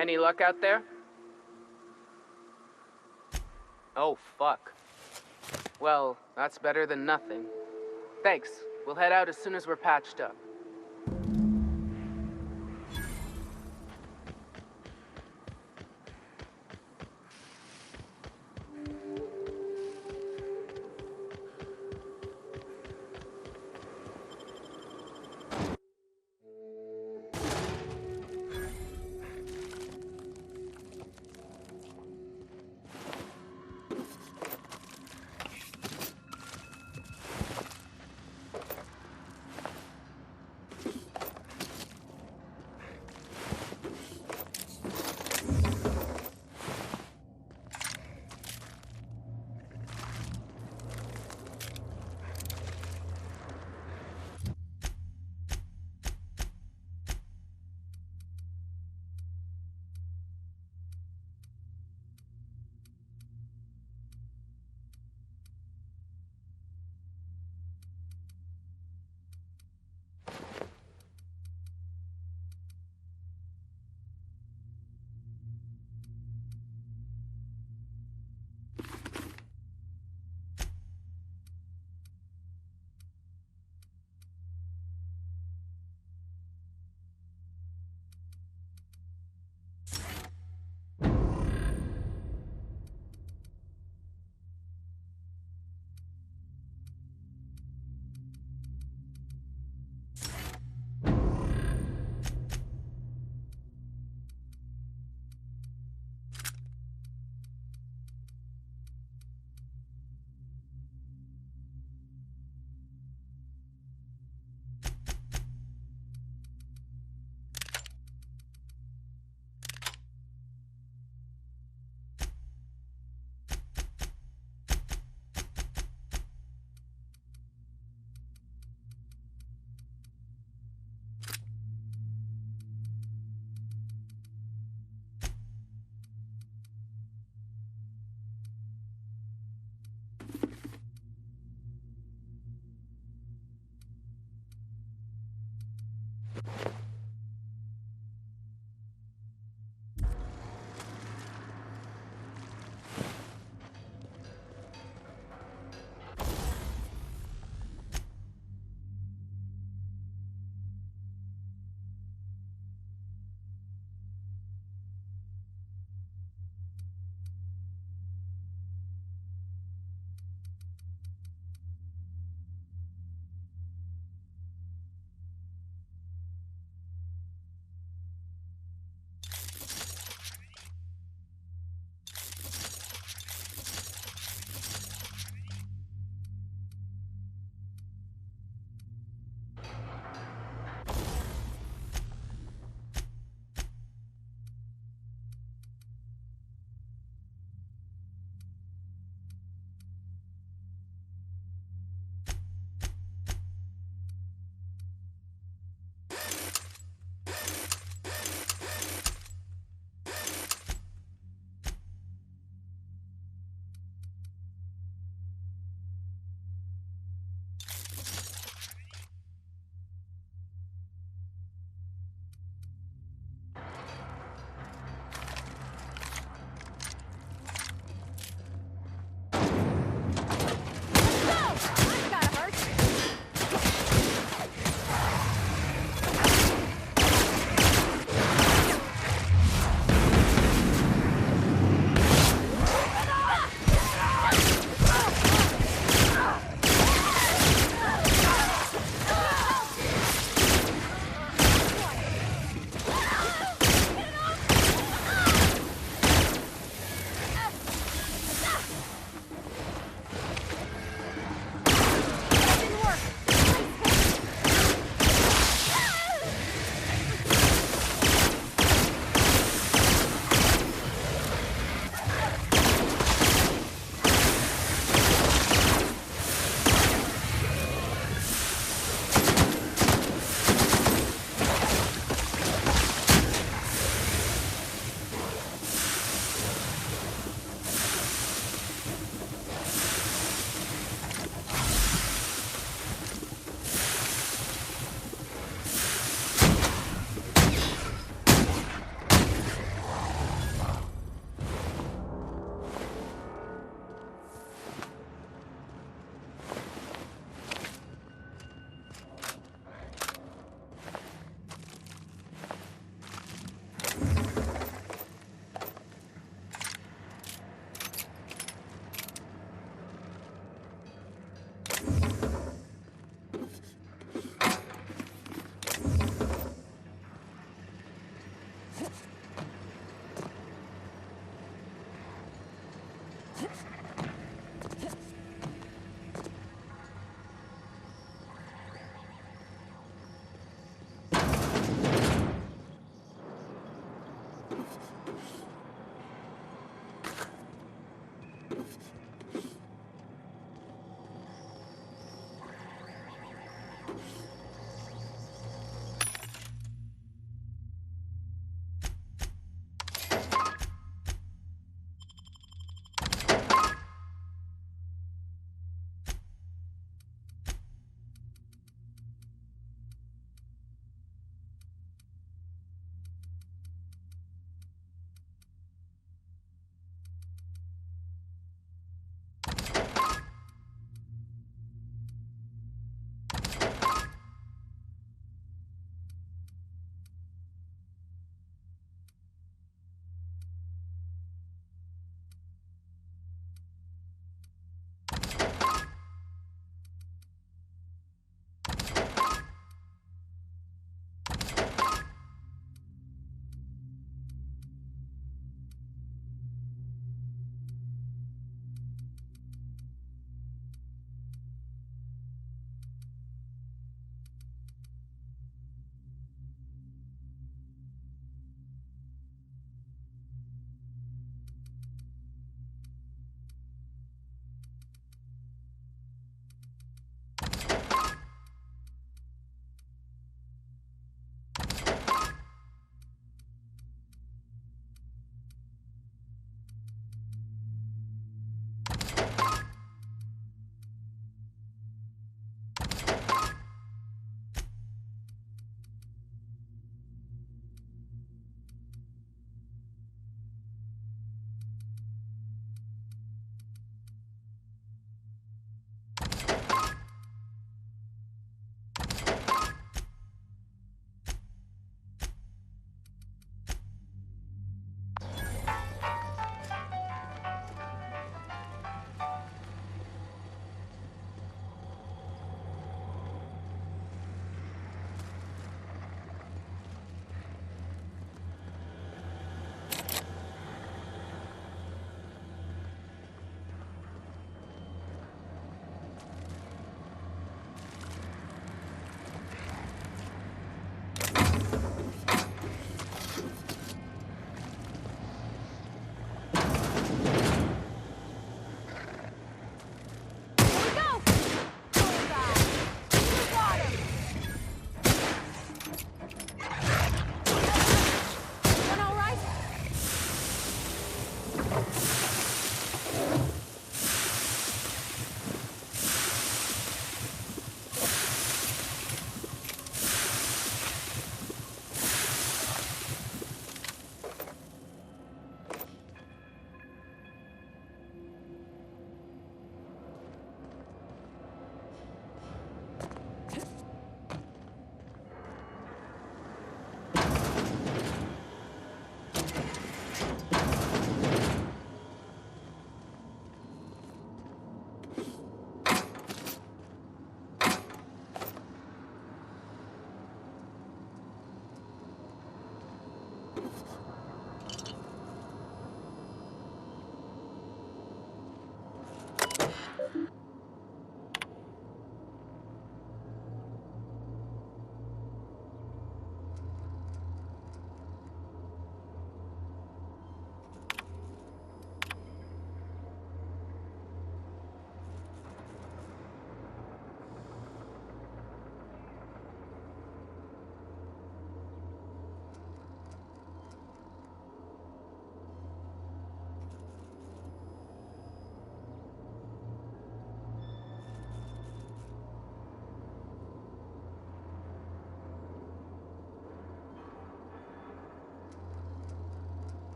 Any luck out there? Oh, fuck. Well, that's better than nothing. Thanks. We'll head out as soon as we're patched up.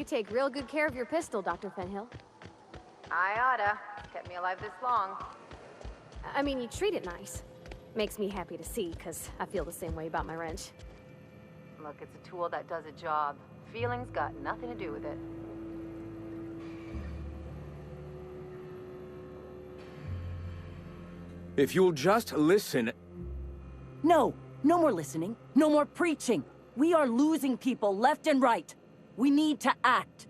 You take real good care of your pistol, Dr. Fenhill. I oughta. Kept me alive this long. I mean, you treat it nice. Makes me happy to see, because I feel the same way about my wrench. Look, it's a tool that does a job. Feelings got nothing to do with it. If you'll just listen... No, no more listening. No more preaching. We are losing people left and right. We need to act.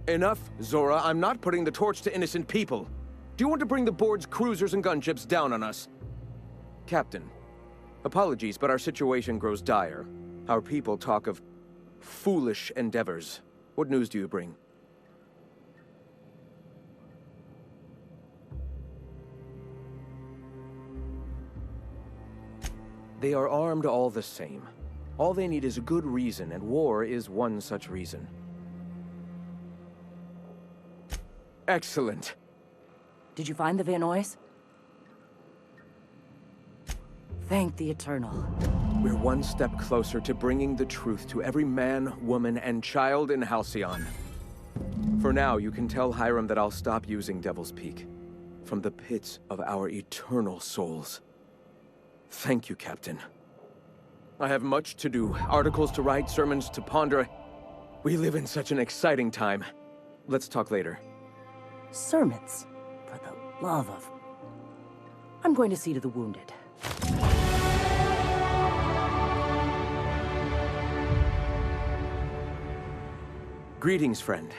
Enough, Zora. I'm not putting the torch to innocent people. Do you want to bring the board's cruisers and gunships down on us? Captain, apologies, but our situation grows dire. Our people talk of foolish endeavors. What news do you bring? They are armed all the same. All they need is a good reason, and war is one such reason. Excellent. Did you find the Vanoys? Thank the Eternal. We're one step closer to bringing the truth to every man, woman, and child in Halcyon. For now, you can tell Hiram that I'll stop using Devil's Peak. From the pits of our eternal souls. Thank you, Captain. I have much to do. Articles to write, sermons to ponder. We live in such an exciting time. Let's talk later. Sermons? For the love of... I'm going to see to the wounded. Greetings, friend.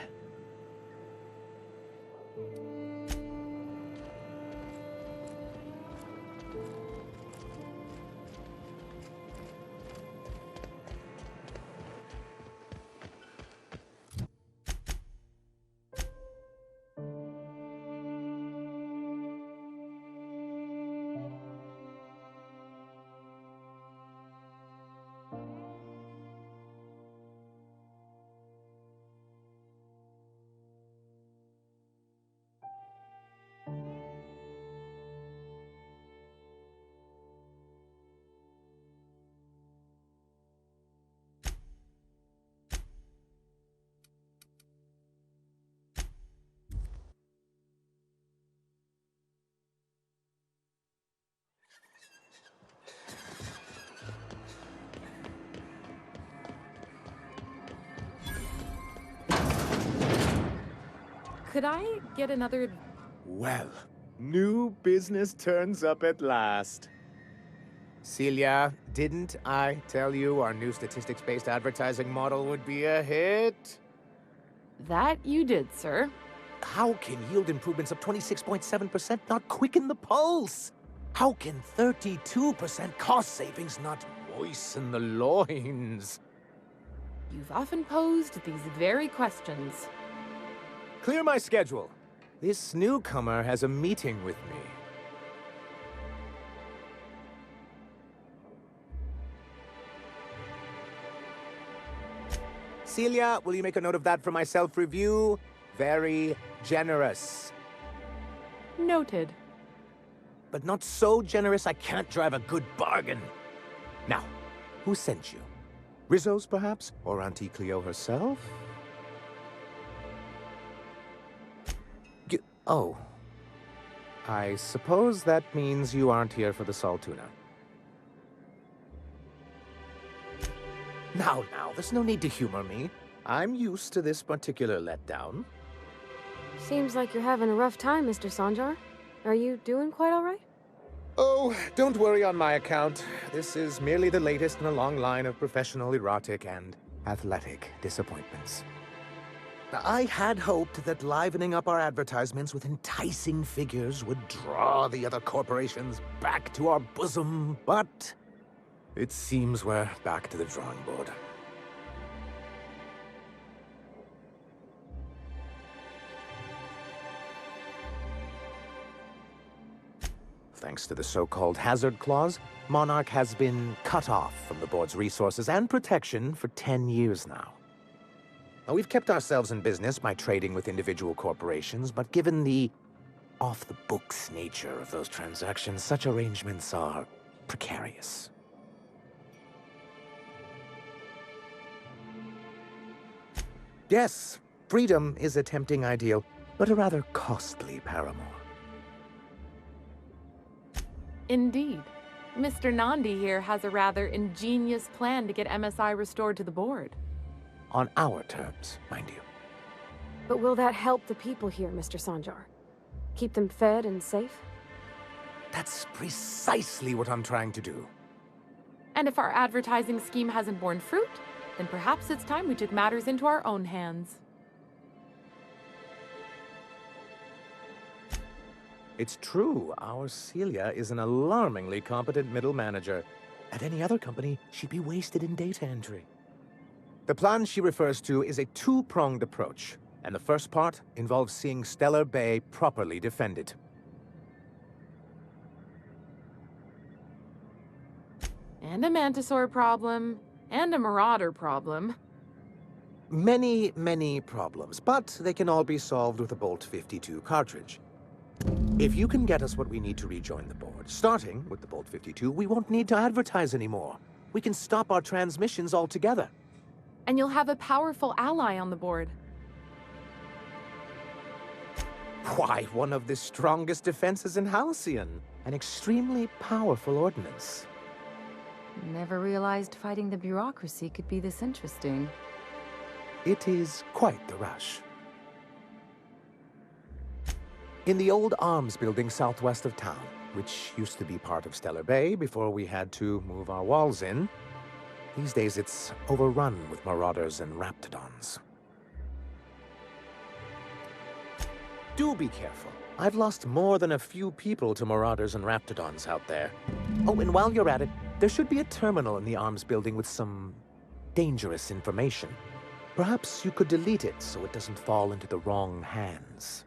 Could I get another... Well, new business turns up at last. Celia, didn't I tell you our new statistics-based advertising model would be a hit? That you did, sir. How can yield improvements of 26.7% not quicken the pulse? How can 32% cost savings not moisten the loins? You've often posed these very questions. Clear my schedule. This newcomer has a meeting with me. Celia, will you make a note of that for my self-review? Very generous. Noted. But not so generous I can't drive a good bargain. Now, who sent you? Rizzo's, perhaps? Or Auntie Cleo herself? Oh. I suppose that means you aren't here for the Saltuna. Now, there's no need to humor me. I'm used to this particular letdown. Seems like you're having a rough time, Mr. Sanjar. Are you doing quite all right? Oh, don't worry on my account. This is merely the latest in a long line of professional erotic and athletic disappointments. Now, I had hoped that livening up our advertisements with enticing figures would draw the other corporations back to our bosom, but it seems we're back to the drawing board. Thanks to the so-called hazard clause, Monarch has been cut off from the board's resources and protection for 10 years now. Now, we've kept ourselves in business by trading with individual corporations, but given the off-the-books nature of those transactions, such arrangements are precarious. Yes, freedom is a tempting ideal, but a rather costly paramour. Indeed. Mr. Nandi here has a rather ingenious plan to get MSI restored to the board. On our terms, mind you. But will that help the people here, Mr. Sanjar? Keep them fed and safe? That's precisely what I'm trying to do. And if our advertising scheme hasn't borne fruit, then perhaps it's time we took matters into our own hands. It's true, our Celia is an alarmingly competent middle manager. At any other company, she'd be wasted in data entry. The plan she refers to is a two-pronged approach, and the first part involves seeing Stellar Bay properly defended. And a Mantisaur problem, and a Marauder problem. Many, many problems, but they can all be solved with a Bolt 52 cartridge. If you can get us what we need to rejoin the board, starting with the Bolt 52, we won't need to advertise anymore. We can stop our transmissions altogether. And you'll have a powerful ally on the board. Why, one of the strongest defenses in Halcyon. An extremely powerful ordnance. Never realized fighting the bureaucracy could be this interesting. It is quite the rush. In the old arms building southwest of town, which used to be part of Stellar Bay before we had to move our walls in, these days it's overrun with marauders and raptidons. Do be careful. I've lost more than a few people to marauders and raptidons out there. Oh, and while you're at it, there should be a terminal in the arms building with some dangerous information. Perhaps you could delete it so it doesn't fall into the wrong hands.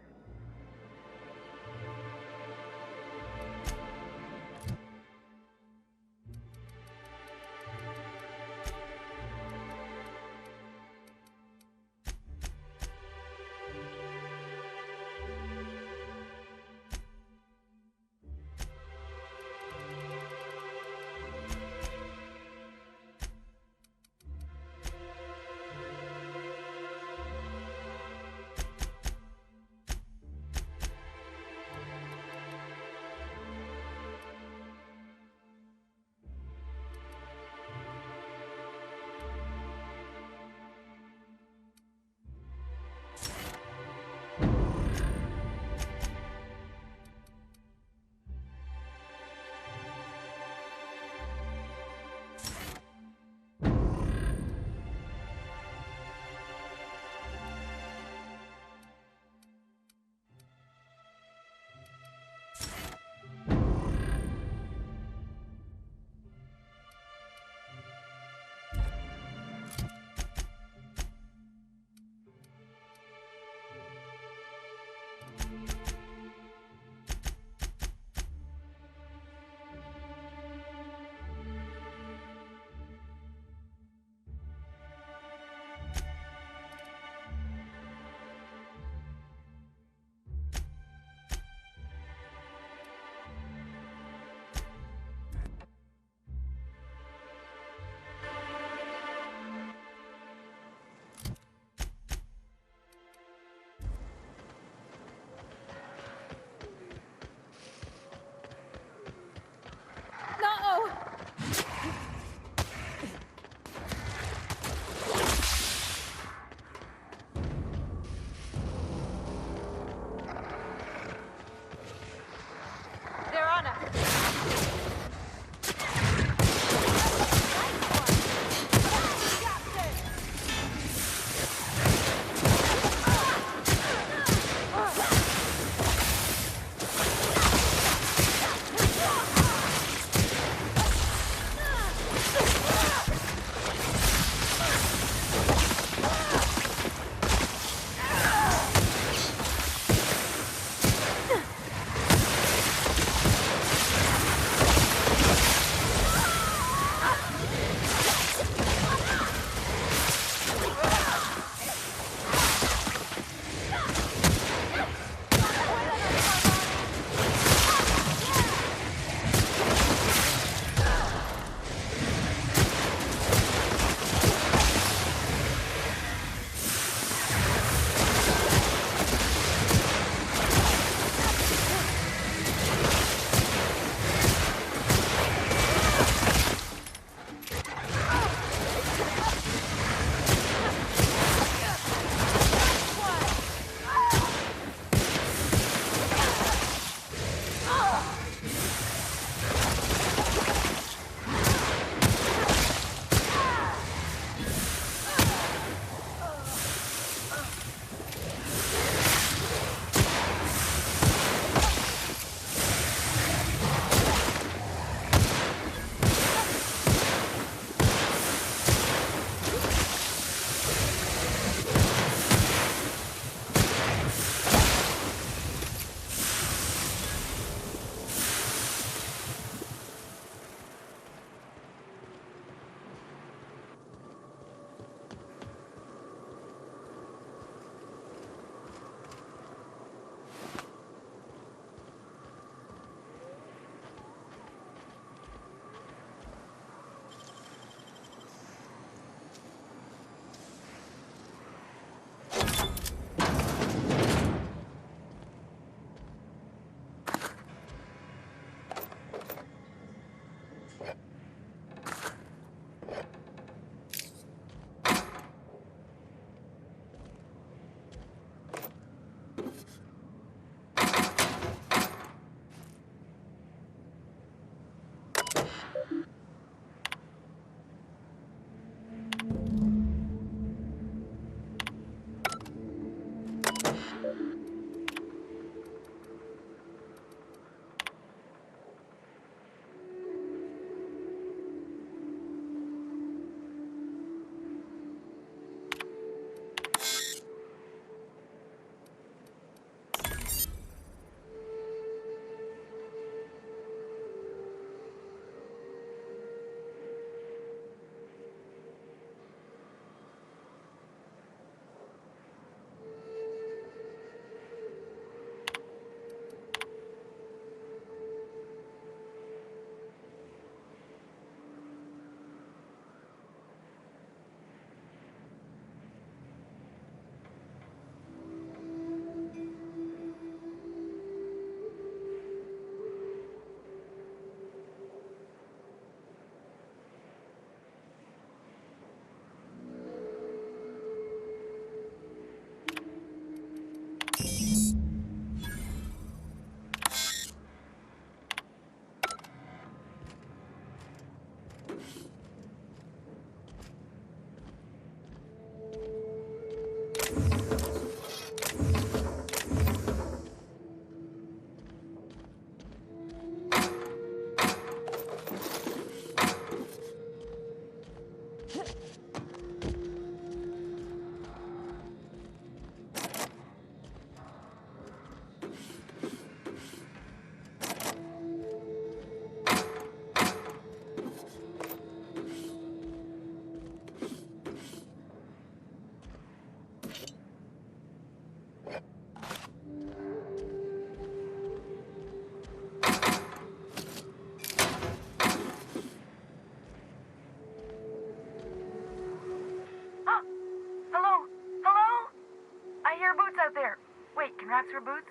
parts for boots?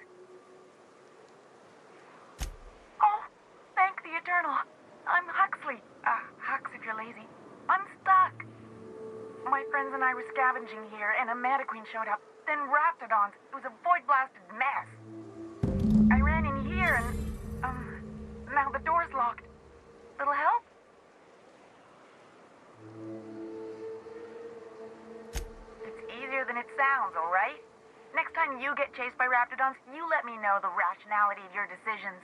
Oh, thank the Eternal. I'm Huxley. Hux if you're lazy. I'm stuck. My friends and I were scavenging here, and a Meta Queen showed up. Then Raptidons. It was a void-blasted mess. I ran in here, and, now the door's locked. Little help? It's easier than it sounds, all right? Next time you get chased by Raptidons, you let me know the rationality of your decisions.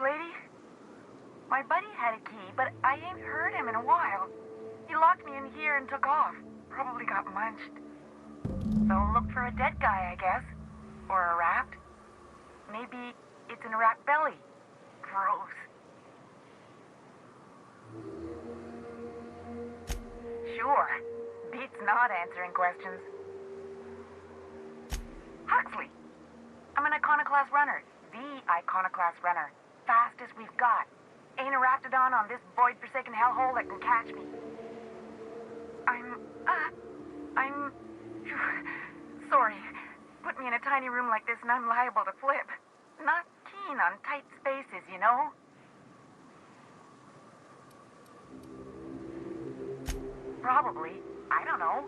Lady. My buddy had a key, but I ain't heard him in a while. He locked me in here and took off. Probably got munched. So look for a dead guy, I guess. Or a rat. Maybe it's in a rat belly. Gross. Sure. Beats not answering questions. Huxley. I'm an Iconoclast runner. The Iconoclast runner. Fastest we've got. Ain't a Raptidon on this void-forsaken hellhole that can catch me. I'm... sorry. Put me in a tiny room like this and I'm liable to flip. Not keen on tight spaces, you know? Probably. I don't know.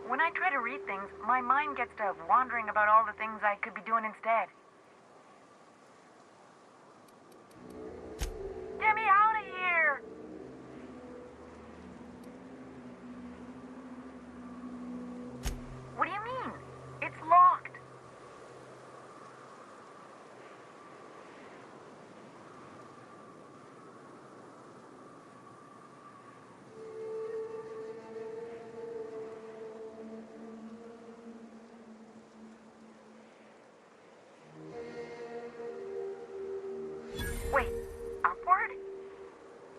When I try to read things, my mind gets to wandering about all the things I could be doing instead. Get me out of here! What do you mean? It's locked. Wait, upward?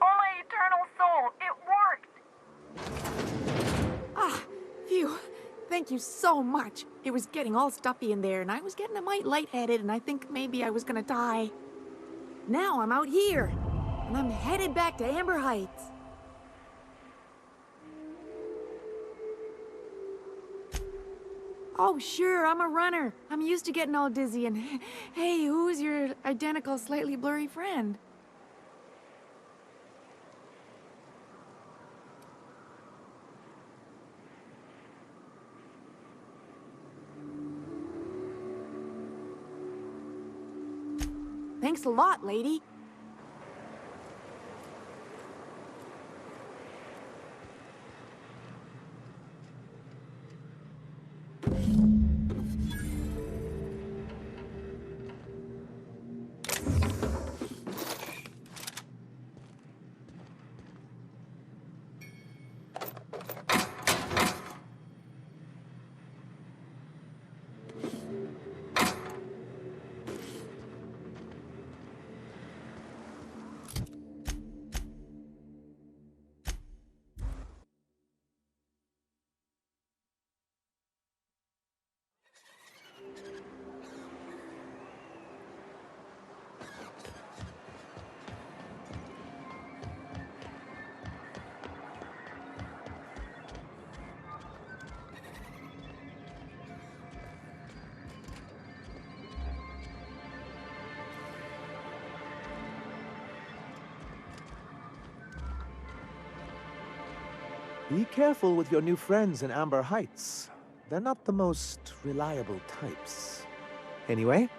Oh, my eternal soul, it worked! Ah, phew. Thank you so much. It was getting all stuffy in there, and I was getting a mite lightheaded, and I think maybe I was gonna die. Now I'm out here, and I'm headed back to Amber Heights. Oh, sure, I'm a runner. I'm used to getting all dizzy, and hey, who's your identical, slightly blurry friend? Thanks a lot, lady. Be careful with your new friends in Amber Heights. They're not the most reliable types. Anyway,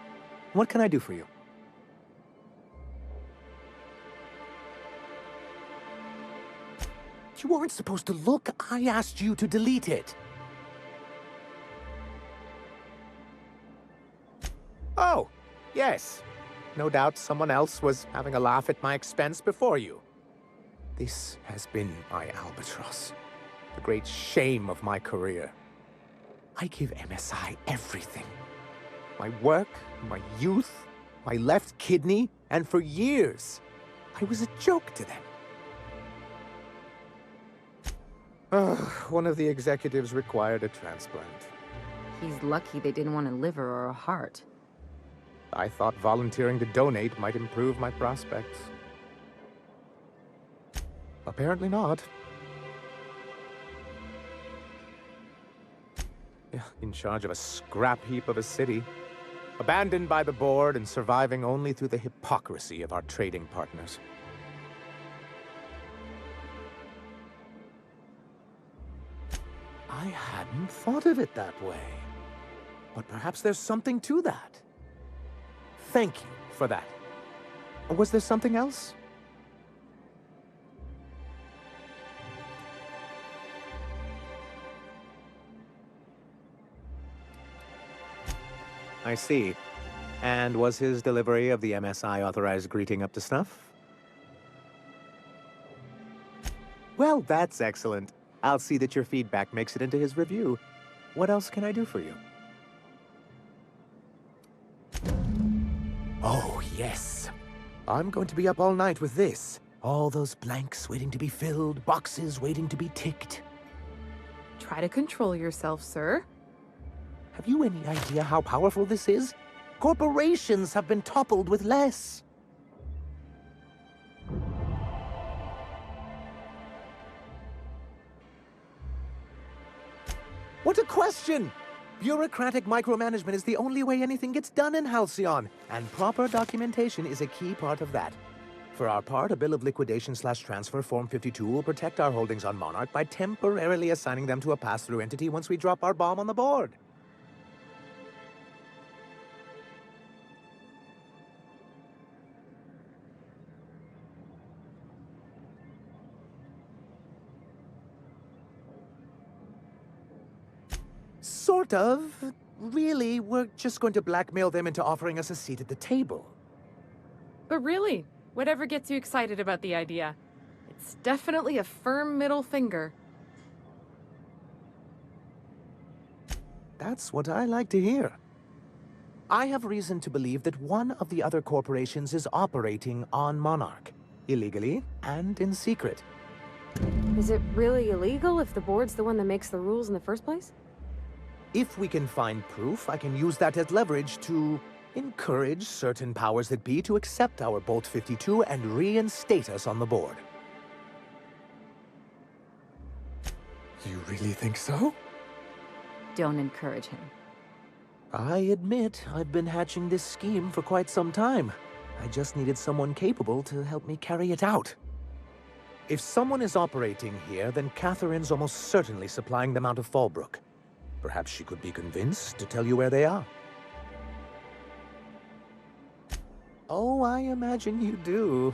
what can I do for you? You weren't supposed to look. I asked you to delete it. Oh, yes. No doubt someone else was having a laugh at my expense before you. This has been my albatross, the great shame of my career. I give MSI everything. My work, my youth, my left kidney, and for years, I was a joke to them. Ugh, one of the executives required a transplant. He's lucky they didn't want a liver or a heart. I thought volunteering to donate might improve my prospects. Apparently not. In charge of a scrap heap of a city, abandoned by the board and surviving only through the hypocrisy of our trading partners. I hadn't thought of it that way. But perhaps there's something to that. Thank you for that. Was there something else? I see. And was his delivery of the MSI authorized greeting up to snuff? Well, that's excellent. I'll see that your feedback makes it into his review. What else can I do for you? Oh, yes. I'm going to be up all night with this. All those blanks waiting to be filled, boxes waiting to be ticked. Try to control yourself, sir. Have you any idea how powerful this is? Corporations have been toppled with less. What a question! Bureaucratic micromanagement is the only way anything gets done in Halcyon, and proper documentation is a key part of that. For our part, a bill of liquidation/transfer Form 52 will protect our holdings on Monarch by temporarily assigning them to a pass-through entity once we drop our bomb on the board. Sort of. Really, we're just going to blackmail them into offering us a seat at the table. But really, whatever gets you excited about the idea? It's definitely a firm middle finger. That's what I like to hear. I have reason to believe that one of the other corporations is operating on Monarch, illegally and in secret. Is it really illegal if the board's the one that makes the rules in the first place? If we can find proof, I can use that as leverage to encourage certain powers that be to accept our Bolt 52 and reinstate us on the board. You really think so? Don't encourage him. I admit I've been hatching this scheme for quite some time. I just needed someone capable to help me carry it out. If someone is operating here, then Catherine's almost certainly supplying them out of Fallbrook. Perhaps she could be convinced to tell you where they are. Oh, I imagine you do.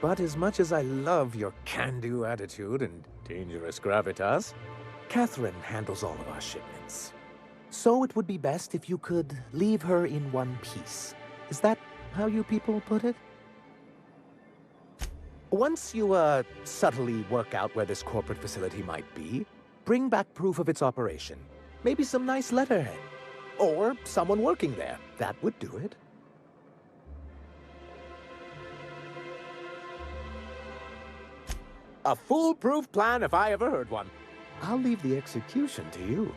But as much as I love your can-do attitude and dangerous gravitas, Catherine handles all of our shipments. So it would be best if you could leave her in one piece. Is that how you people put it? Once you, subtly work out where this corporate facility might be, bring back proof of its operation. Maybe some nice letterhead. Or someone working there. That would do it. A foolproof plan if I ever heard one. I'll leave the execution to you.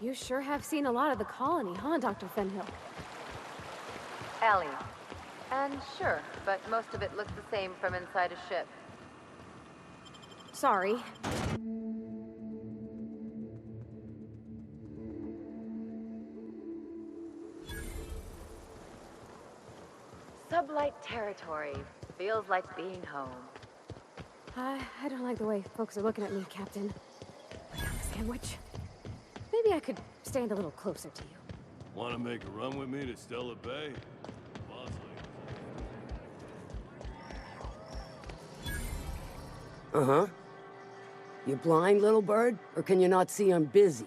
You sure have seen a lot of the colony, huh, Dr. Fenhill? Ellie. And sure, but most of it looks the same from inside a ship. Sorry. Sublight territory. Feels like being home. I don't like the way folks are looking at me, Captain. I got a sandwich. Maybe I could stand a little closer to you. Want to make a run with me to Stella Bay? Boss lady. Uh-huh. You blind, little bird? Or can you not see I'm busy?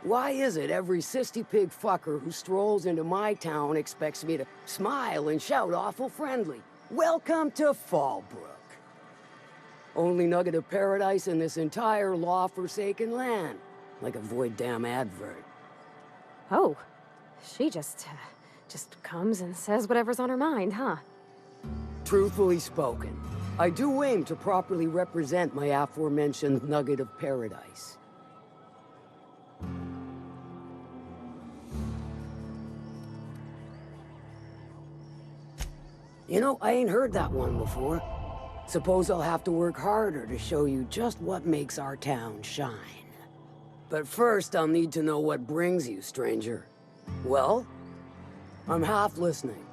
Why is it every sissy pig fucker who strolls into my town expects me to smile and shout awful friendly? Welcome to Fallbrook. Only nugget of paradise in this entire law-forsaken land. Like a void damn advert. Oh, she just comes and says whatever's on her mind, huh? Truthfully spoken, I do aim to properly represent my aforementioned nugget of paradise. You know, I ain't heard that one before. Suppose I'll have to work harder to show you just what makes our town shine. But first, I'll need to know what brings you, stranger. Well, I'm half listening.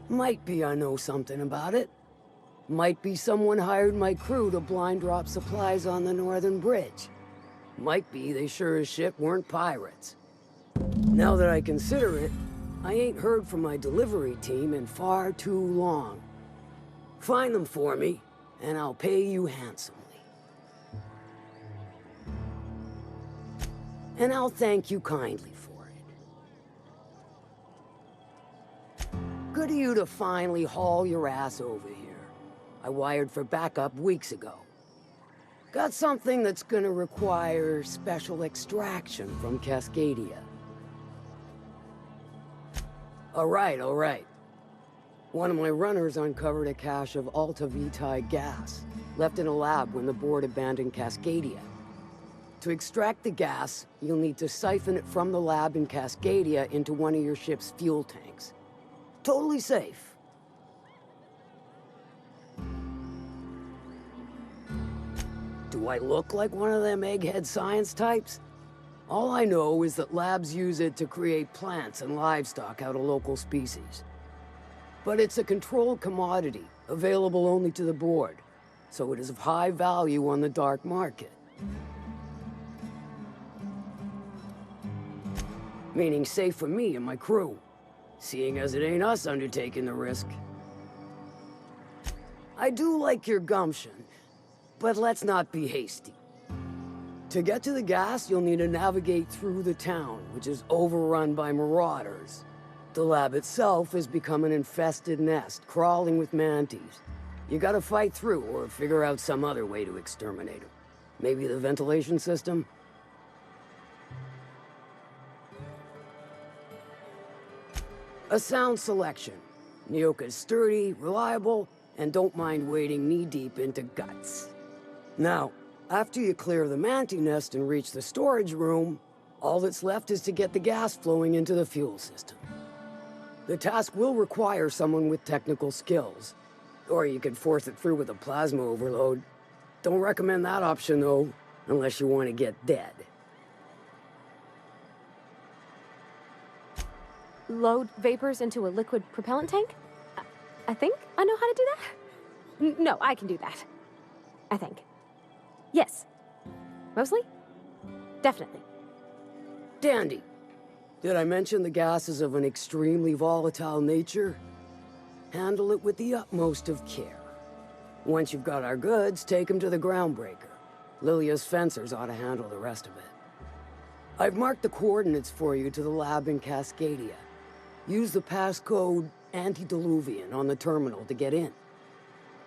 Might be I know something about it. Might be someone hired my crew to blind drop supplies on the northern bridge. Might be they sure as shit weren't pirates. Now that I consider it, I ain't heard from my delivery team in far too long. Find them for me, and I'll pay you handsomely. And I'll thank you kindly for it. Good of you to finally haul your ass over here. I wired for backup weeks ago. Got something that's gonna require special extraction from Cascadia. All right. One of my runners uncovered a cache of Alta Vitae gas, left in a lab when the board abandoned Cascadia. To extract the gas, you'll need to siphon it from the lab in Cascadia into one of your ship's fuel tanks. Totally safe. Do I look like one of them egghead science types? All I know is that labs use it to create plants and livestock out of local species. But it's a controlled commodity, available only to the board, so it is of high value on the dark market. Meaning safe for me and my crew, seeing as it ain't us undertaking the risk. I do like your gumption, but let's not be hasty. To get to the gas, you'll need to navigate through the town, which is overrun by marauders. The lab itself has become an infested nest, crawling with mantis. You gotta fight through or figure out some other way to exterminate them. Maybe the ventilation system? A sound selection. Nyoka's sturdy, reliable, and don't mind wading knee-deep into guts. Now, after you clear the mantis nest and reach the storage room, all that's left is to get the gas flowing into the fuel system. The task will require someone with technical skills, or you could force it through with a plasma overload. Don't recommend that option, though, unless you want to get dead. Load vapors into a liquid propellant tank? I think I know how to do that. No, I can do that. I think. Yes. Mostly? Definitely. Dandy. Did I mention the gas is of an extremely volatile nature? Handle it with the utmost of care. Once you've got our goods, take them to the groundbreaker. Lilia's fencers ought to handle the rest of it. I've marked the coordinates for you to the lab in Cascadia. Use the passcode Antediluvian on the terminal to get in.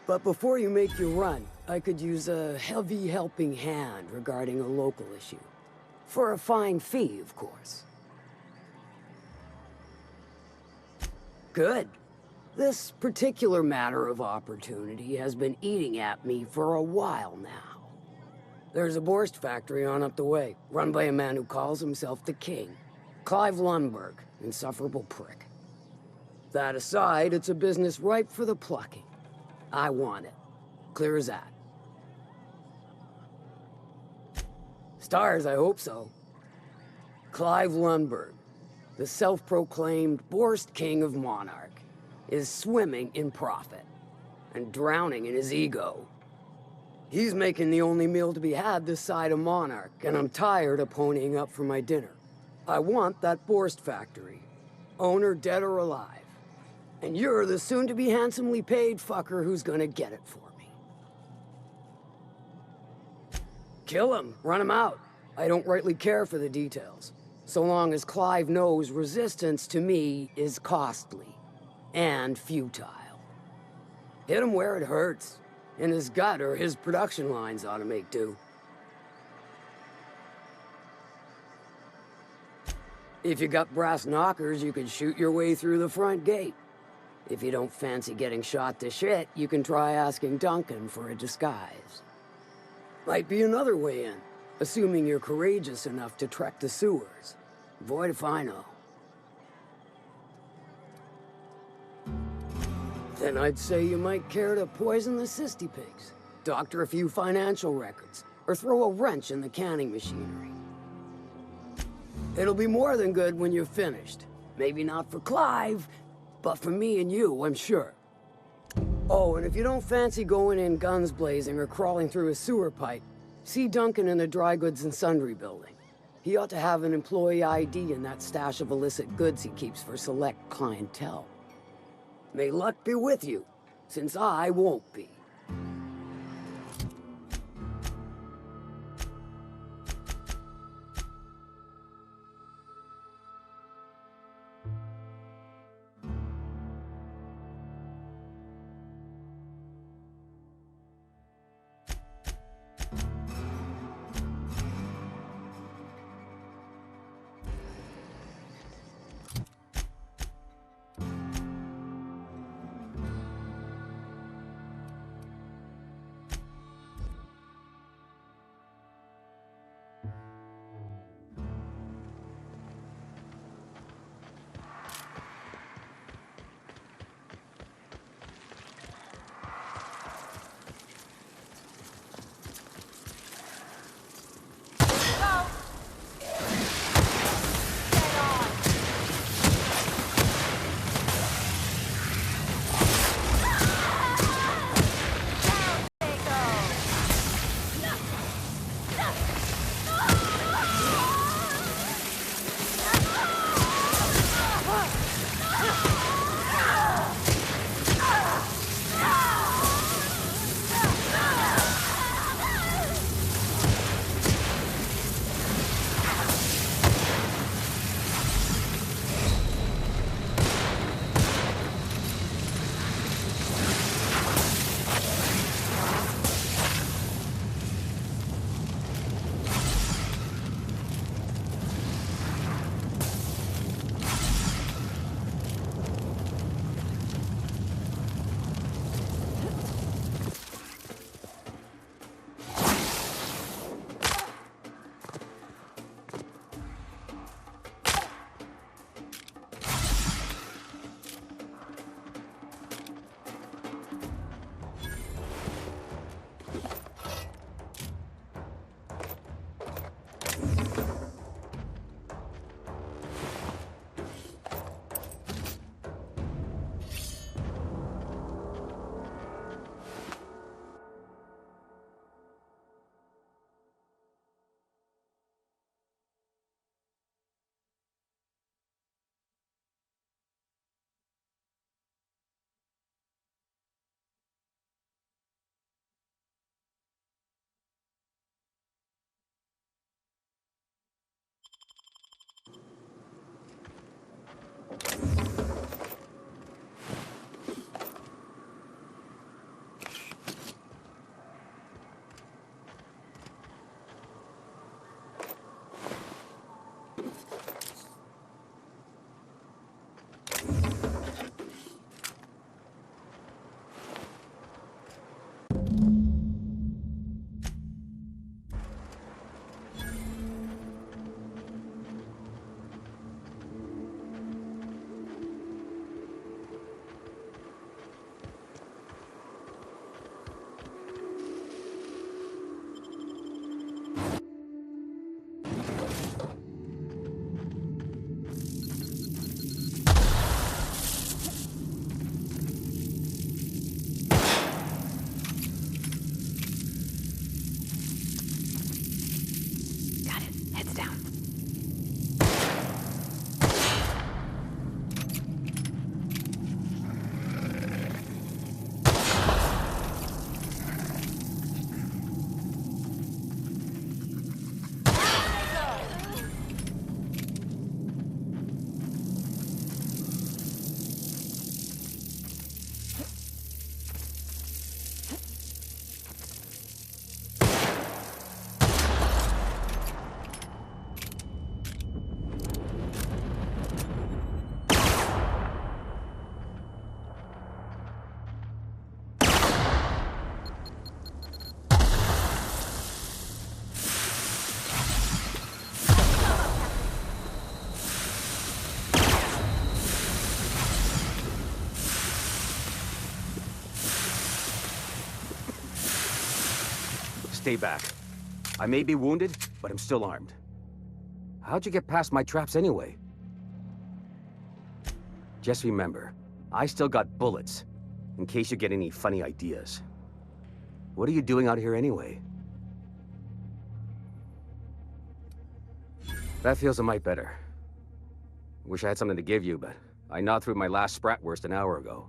But before you make your run, I could use a heavy helping hand regarding a local issue. For a fine fee, of course. Good. This particular matter of opportunity has been eating at me for a while now. There's a Borst factory on up the way, run by a man who calls himself the King. Clive Lundberg, insufferable prick. That aside, it's a business ripe for the plucking. I want it. Clear as that. Stars, I hope so. Clive Lundberg, the self-proclaimed Borst King of Monarch, is swimming in profit and drowning in his ego. He's making the only meal to be had this side of Monarch, and I'm tired of ponying up for my dinner. I want that Borst factory, owner dead or alive. And you're the soon-to-be handsomely paid fucker who's gonna get it for me. Kill him, run him out. I don't rightly care for the details, so long as Clive knows resistance to me is costly and futile. Hit him where it hurts. In his gut, or his production lines ought to make do. If you got brass knockers, you can shoot your way through the front gate. If you don't fancy getting shot to shit, you can try asking Duncan for a disguise. Might be another way in, assuming you're courageous enough to trek the sewers. Void if I know. Then I'd say you might care to poison the cysty pigs, doctor a few financial records, or throw a wrench in the canning machinery. It'll be more than good when you're finished. Maybe not for Clive, but for me and you, I'm sure. Oh, and if you don't fancy going in guns blazing or crawling through a sewer pipe, see Duncan in the dry goods and sundry building. He ought to have an employee ID in that stash of illicit goods he keeps for select clientele. May luck be with you, since I won't be. defense down. Stay back. I may be wounded, but I'm still armed. How'd you get past my traps anyway? Just remember, I still got bullets, in case you get any funny ideas. What are you doing out here anyway? That feels a mite better. Wish I had something to give you, but I gnawed through my last Spratwurst an hour ago.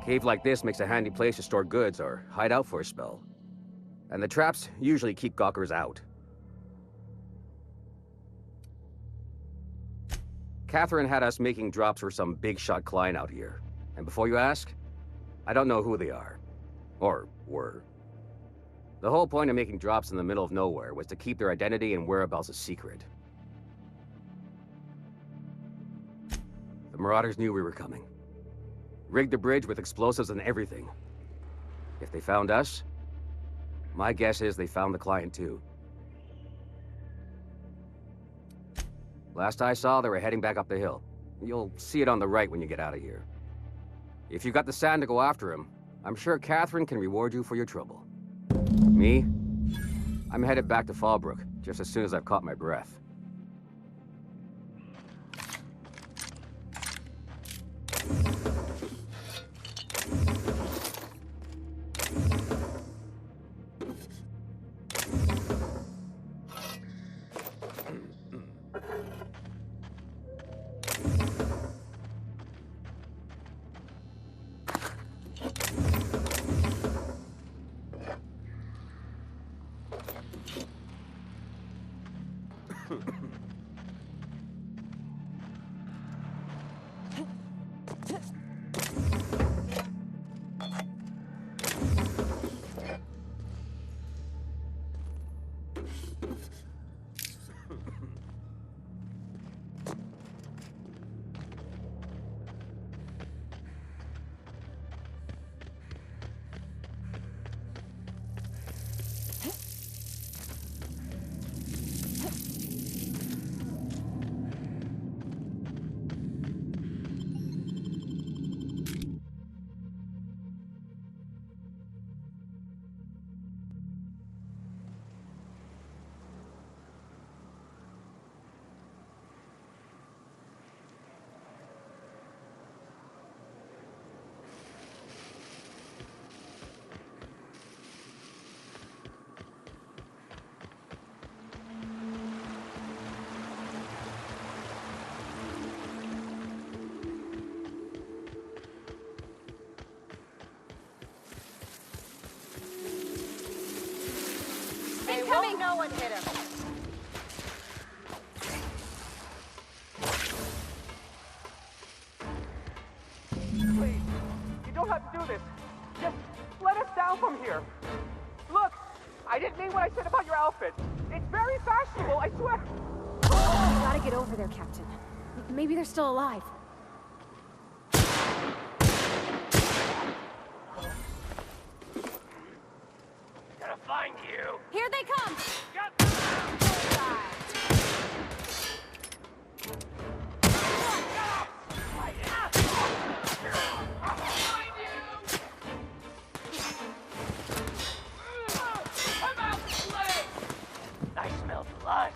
Cave like this makes a handy place to store goods or hide out for a spell. And the traps usually keep gawkers out. Catherine had us making drops for some big-shot client out here. And before you ask, I don't know who they are. Or were. The whole point of making drops in the middle of nowhere was to keep their identity and whereabouts a secret. The Marauders knew we were coming. Rigged the bridge with explosives and everything. If they found us, my guess is they found the client too. Last I saw, they were heading back up the hill. You'll see it on the right when you get out of here. If you got the sand to go after him, I'm sure Catherine can reward you for your trouble. Me? I'm headed back to Fallbrook, just as soon as I've caught my breath. Incoming! No one hit him. Please, you don't have to do this. Just let us down from here. Look, I didn't mean what I said about your outfit. It's very fashionable, I swear. You gotta get over there, Captain. Maybe they're still alive. Gonna find you. Here they come! I smell blood.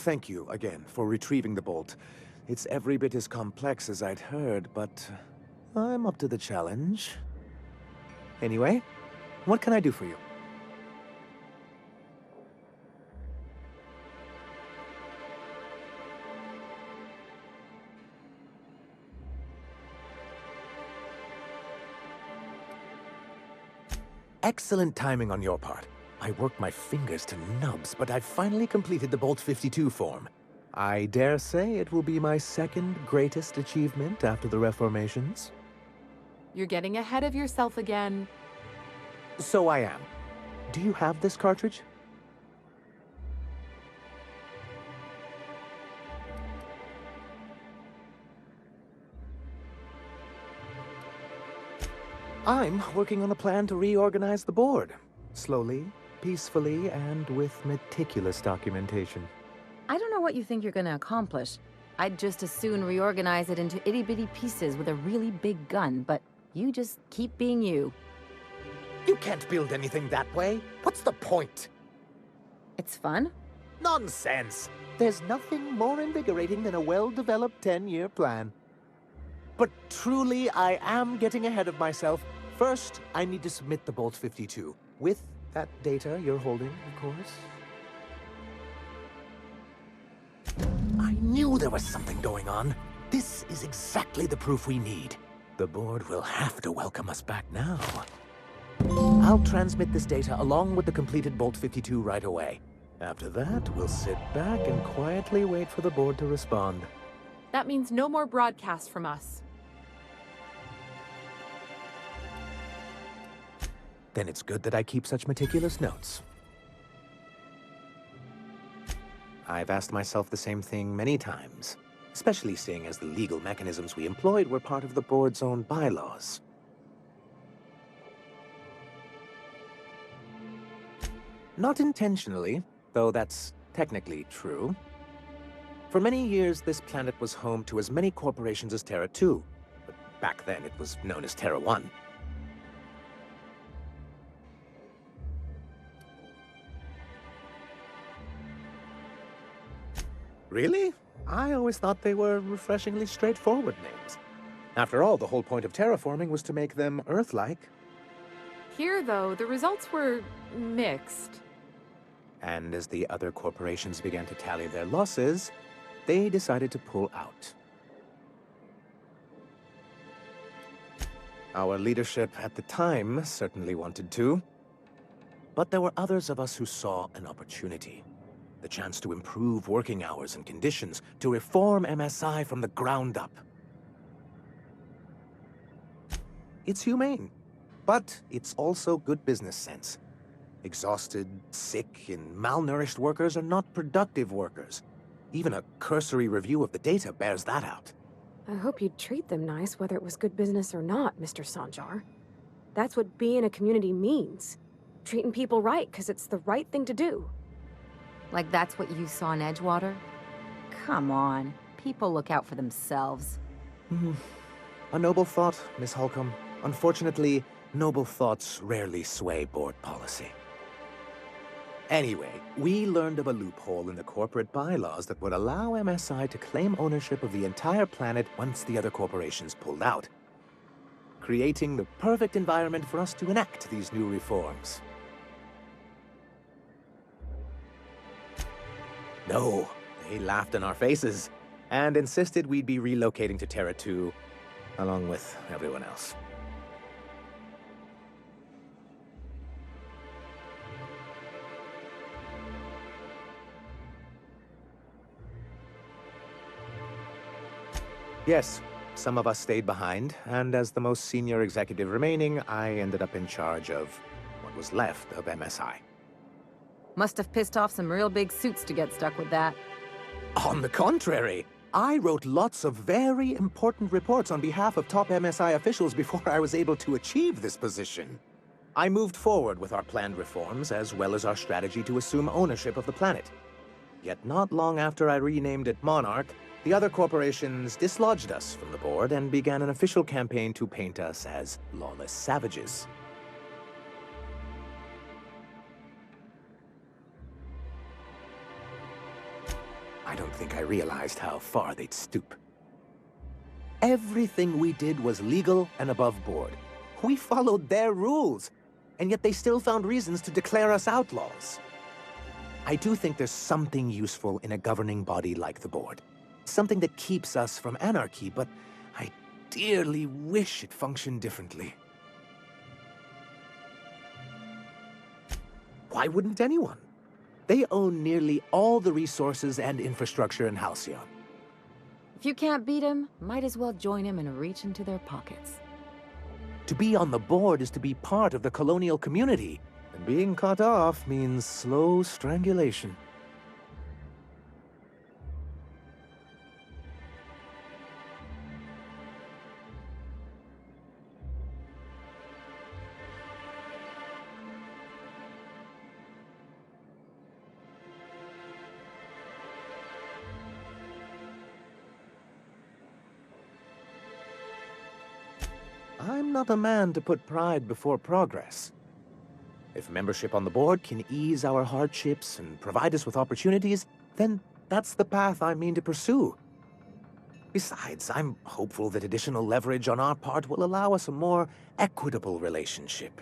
thank you again for retrieving the bolt. It's every bit as complex as I'd heard, but I'm up to the challenge. Anyway, what can I do for you? Excellent timing on your part. I worked my fingers to nubs, but I finally completed the Bolt 52 form. I dare say it will be my second greatest achievement after the Reformations. You're getting ahead of yourself again. So I am. Do you have this cartridge? I'm working on a plan to reorganize the board. Slowly, peacefully, and with meticulous documentation. I don't know what you think you're gonna accomplish. I'd just as soon reorganize it into itty-bitty pieces with a really big gun, but you just keep being you. You can't build anything that way. What's the point? It's fun. Nonsense! There's nothing more invigorating than a well-developed 10-year plan. But truly, I am getting ahead of myself. First, I need to submit the Bolt 52. With that data you're holding, of course. I knew there was something going on. This is exactly the proof we need. The board will have to welcome us back now. I'll transmit this data along with the completed Bolt 52 right away. After that, we'll sit back and quietly wait for the board to respond. That means no more broadcasts from us. Then it's good that I keep such meticulous notes. I've asked myself the same thing many times, especially seeing as the legal mechanisms we employed were part of the board's own bylaws. Not intentionally, though that's technically true. For many years, this planet was home to as many corporations as Terra 2, but back then it was known as Terra 1. Really? I always thought they were refreshingly straightforward names. After all, the whole point of terraforming was to make them Earth-like. Here, though, the results were mixed. And as the other corporations began to tally their losses, they decided to pull out. Our leadership at the time certainly wanted to. But there were others of us who saw an opportunity. The chance to improve working hours and conditions, to reform MSI from the ground up. It's humane, but it's also good business sense. Exhausted, sick, and malnourished workers are not productive workers. Even a cursory review of the data bears that out. I hope you'd treat them nice, whether it was good business or not, Mr. Sanjar. That's what being a community means. Treating people right, because it's the right thing to do. Like that's what you saw in Edgewater? Come on. People look out for themselves. A noble thought, Miss Holcomb. Unfortunately, noble thoughts rarely sway board policy. Anyway, we learned of a loophole in the corporate bylaws that would allow MSI to claim ownership of the entire planet once the other corporations pulled out, creating the perfect environment for us to enact these new reforms. No, they laughed in our faces and insisted we'd be relocating to Terra 2, along with everyone else. Yes, some of us stayed behind, and as the most senior executive remaining, I ended up in charge of what was left of MSI. Must have pissed off some real big suits to get stuck with that. On the contrary, I wrote lots of very important reports on behalf of top MSI officials before I was able to achieve this position. I moved forward with our planned reforms, as well as our strategy to assume ownership of the planet. Yet not long after I renamed it Monarch, the other corporations dislodged us from the board and began an official campaign to paint us as lawless savages. I don't think I realized how far they'd stoop. Everything we did was legal and above board. We followed their rules, and yet they still found reasons to declare us outlaws. I do think there's something useful in a governing body like the board. Something that keeps us from anarchy, but I dearly wish it functioned differently. Why wouldn't anyone? They own nearly all the resources and infrastructure in Halcyon. If you can't beat him, might as well join him and reach into their pockets. To be on the board is to be part of the colonial community, and being cut off means slow strangulation. I'm not a man to put pride before progress. If membership on the board can ease our hardships and provide us with opportunities, then that's the path I mean to pursue. Besides, I'm hopeful that additional leverage on our part will allow us a more equitable relationship.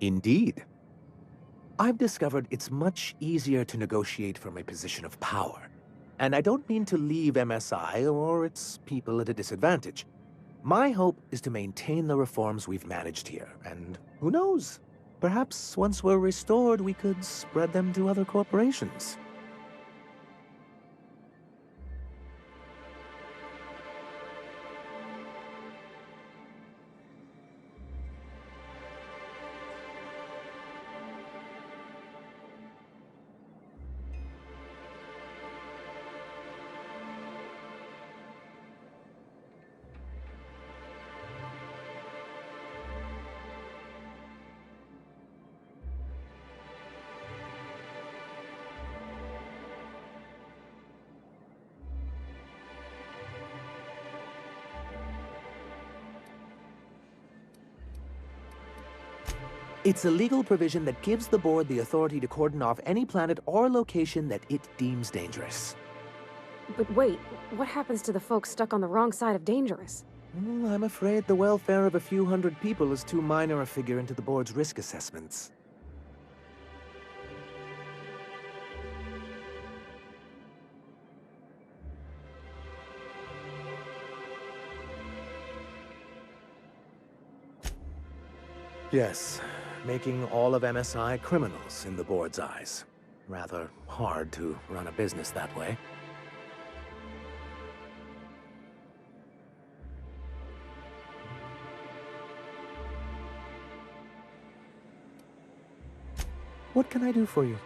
Indeed. I've discovered it's much easier to negotiate from a position of power. And I don't mean to leave MSI or its people at a disadvantage. My hope is to maintain the reforms we've managed here, and who knows? Perhaps once we're restored, we could spread them to other corporations. It's a legal provision that gives the board the authority to cordon off any planet or location that it deems dangerous. But wait, what happens to the folks stuck on the wrong side of dangerous? I'm afraid the welfare of a few hundred people is too minor a figure into the board's risk assessments. Yes, making all of MSI criminals in the board's eyes. Rather hard to run a business that way. What can I do for you?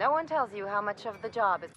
No one tells you how much of the job is...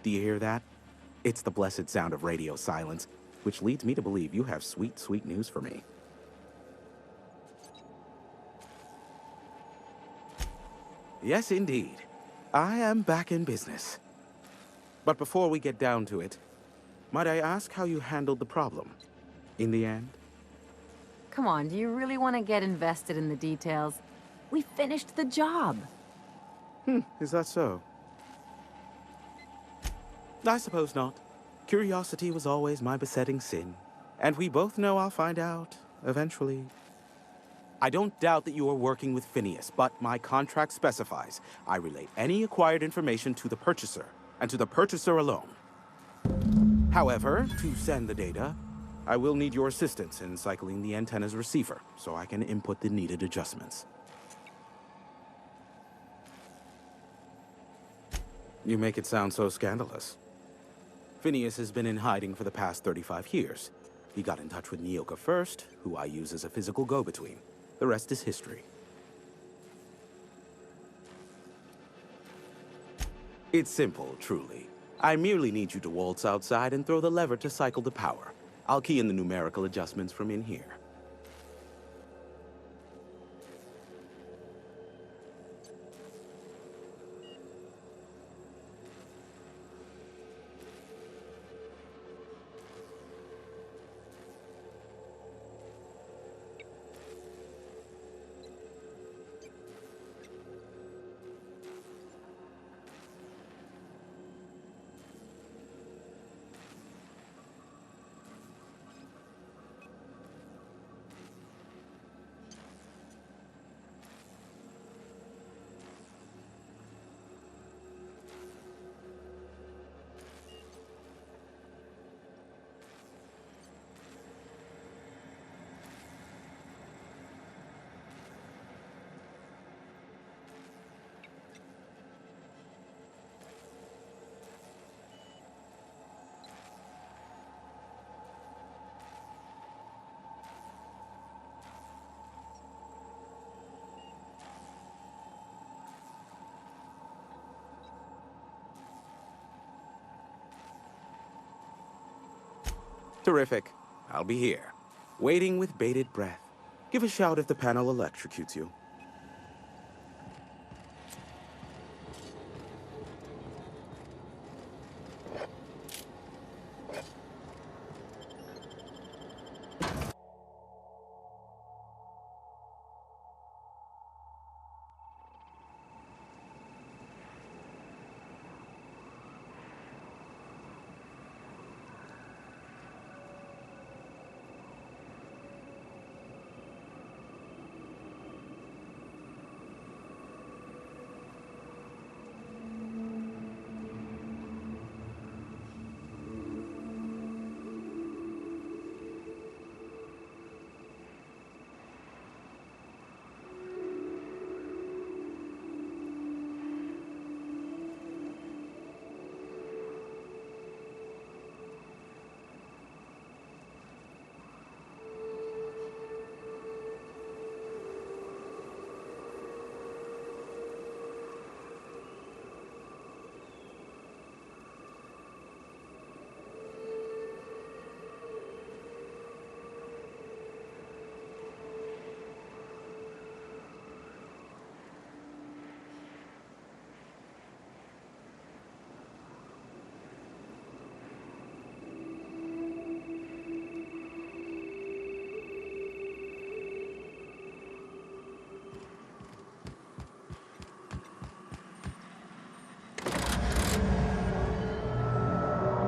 Do you hear that? It's the blessed sound of radio silence, which leads me to believe you have sweet, sweet news for me. Yes, indeed. I am back in business. But before we get down to it, might I ask how you handled the problem? In the end? Come on, do you really want to get invested in the details? We finished the job. Is that so? I suppose not. Curiosity was always my besetting sin. And we both know I'll find out, eventually. I don't doubt that you are working with Phineas, but my contract specifies I relay any acquired information to the purchaser, and to the purchaser alone. However, to send the data, I will need your assistance in cycling the antenna's receiver, so I can input the needed adjustments. You make it sound so scandalous. Phineas has been in hiding for the past 35 years. He got in touch with Nyoka first, who I use as a physical go-between. The rest is history. It's simple, truly. I merely need you to waltz outside and throw the lever to cycle the power. I'll key in the numerical adjustments from in here. Terrific. I'll be here, waiting with bated breath. Give a shout if the panel electrocutes you.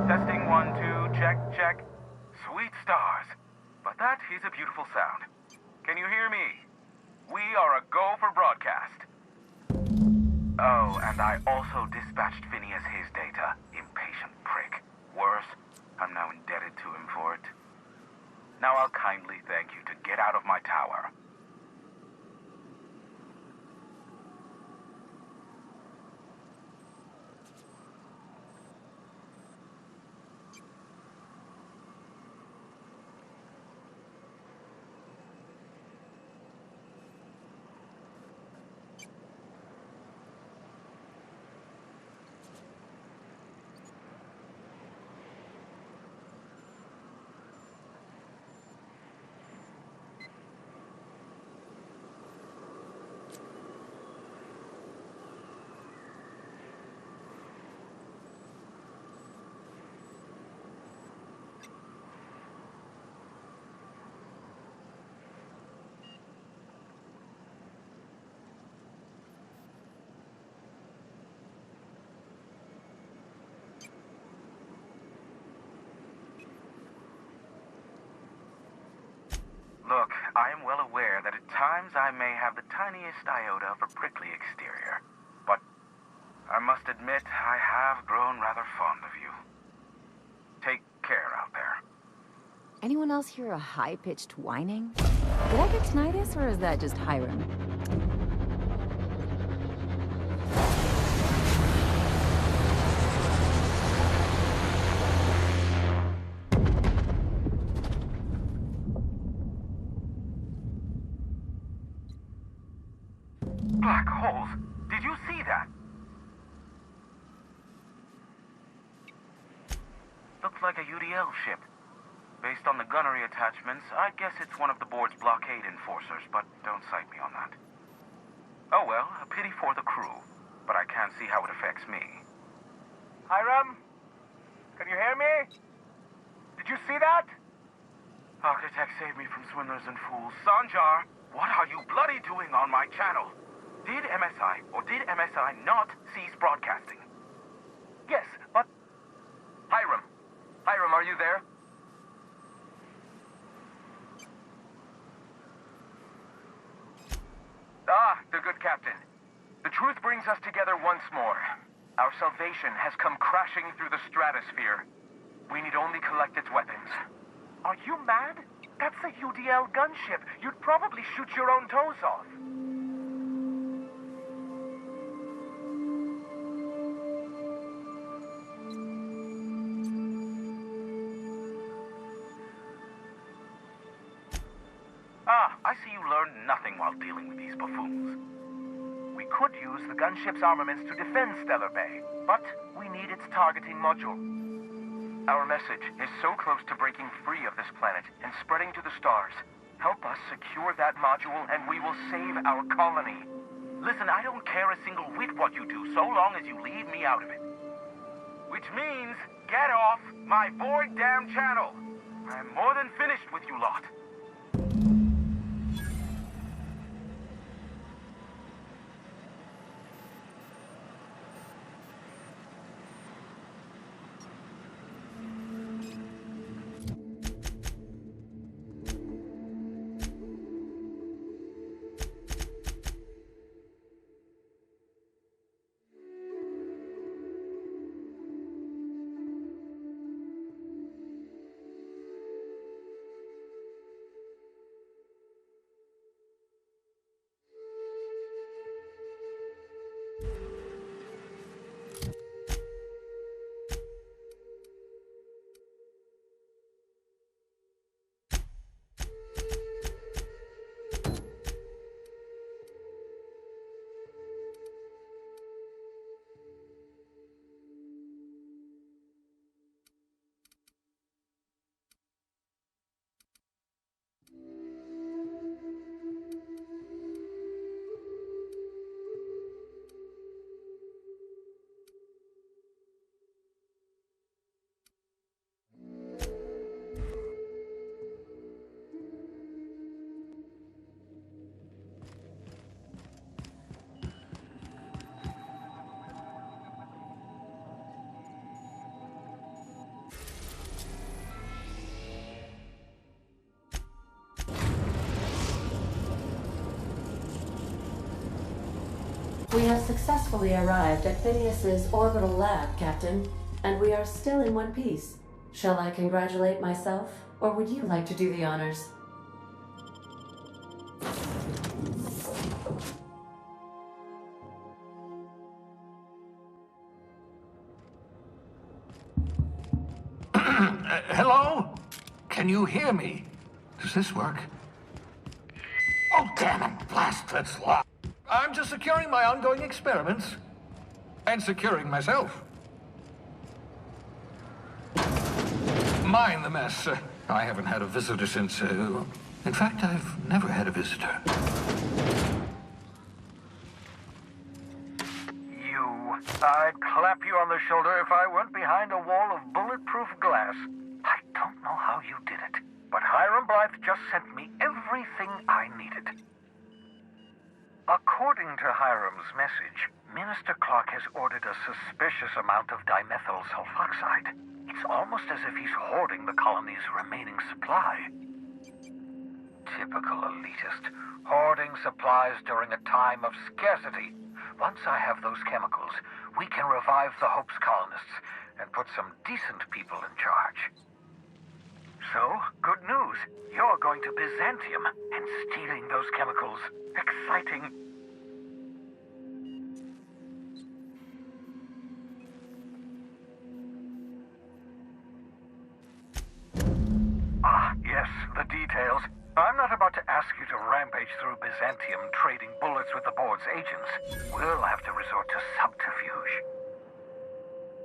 Testing 1, 2, check, check. Sweet stars. But that is a beautiful sound. Can you hear me? We are a go for broadcast. Oh, and I also dispatched Phineas his data. Impatient prick. Worse, I'm now indebted to him for it. Now I'll kindly thank you to get out of my tower. Look, I am well aware that at times I may have the tiniest iota of a prickly exterior, but I must admit I have grown rather fond of you. Take care out there. Anyone else hear a high-pitched whining? Did I get tinnitus, or is that just Hiram? Black holes? Did you see that? Looks like a UDL ship. Based on the gunnery attachments, I guess it's one of the board's blockade enforcers, but don't cite me on that. Oh well, a pity for the crew, but I can't see how it affects me. Hiram? Can you hear me? Did you see that? Architect saved me from swindlers and fools. Sanjar, what are you bloody doing on my channel? Did MSI or did MSI not cease broadcasting? Yes, but... Hiram. Hiram, are you there? Ah, the good captain. The truth brings us together once more. Our salvation has come crashing through the stratosphere. We need only collect its weapons. Are you mad? That's a UDL gunship. You'd probably shoot your own toes off. Ah, I see you learned nothing while dealing with these buffoons. We could use the gunship's armaments to defend Stellar Bay, but we need its targeting module. Our message is so close to breaking free of this planet and spreading to the stars. Help us secure that module and we will save our colony. Listen, I don't care a single whit what you do, so long as you leave me out of it. Which means, get off my void damn channel. I'm more than finished with you lot. We have successfully arrived at Phineas's orbital lab, Captain, and we are still in one piece. Shall I congratulate myself, or would you like to do the honors? Hello? Can you hear me? Does this work? Oh, damn it! Blast that slot! I'm just securing my ongoing experiments. And securing myself. Mind the mess. I haven't had a visitor since, in fact, I've never had a visitor. I'd clap you on the shoulder if I weren't behind a wall of bulletproof glass. I don't know how you did it, but Hiram Blythe just sent me everything I needed. According to Hiram's message, Minister Clark has ordered a suspicious amount of dimethyl sulfoxide. It's almost as if he's hoarding the colony's remaining supply. Typical elitist. Hoarding supplies during a time of scarcity. Once I have those chemicals, we can revive the Hope's colonists and put some decent people in charge. So, good news. You're going to Byzantium and stealing those chemicals. Exciting. Ah, yes, the details. I'm not about to ask you to rampage through Byzantium trading bullets with the board's agents. We'll have to resort to subterfuge.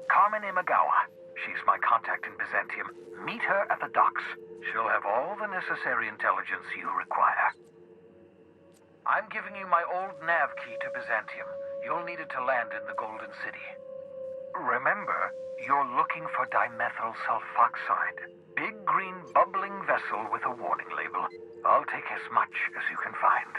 Carmen Imagawa. She's my contact in Byzantium. Meet her at the docks. She'll have all the necessary intelligence you require. I'm giving you my old nav key to Byzantium. You'll need it to land in the Golden City. Remember, you're looking for dimethyl sulfoxide. Big green bubbling vessel with a warning label. I'll take as much as you can find.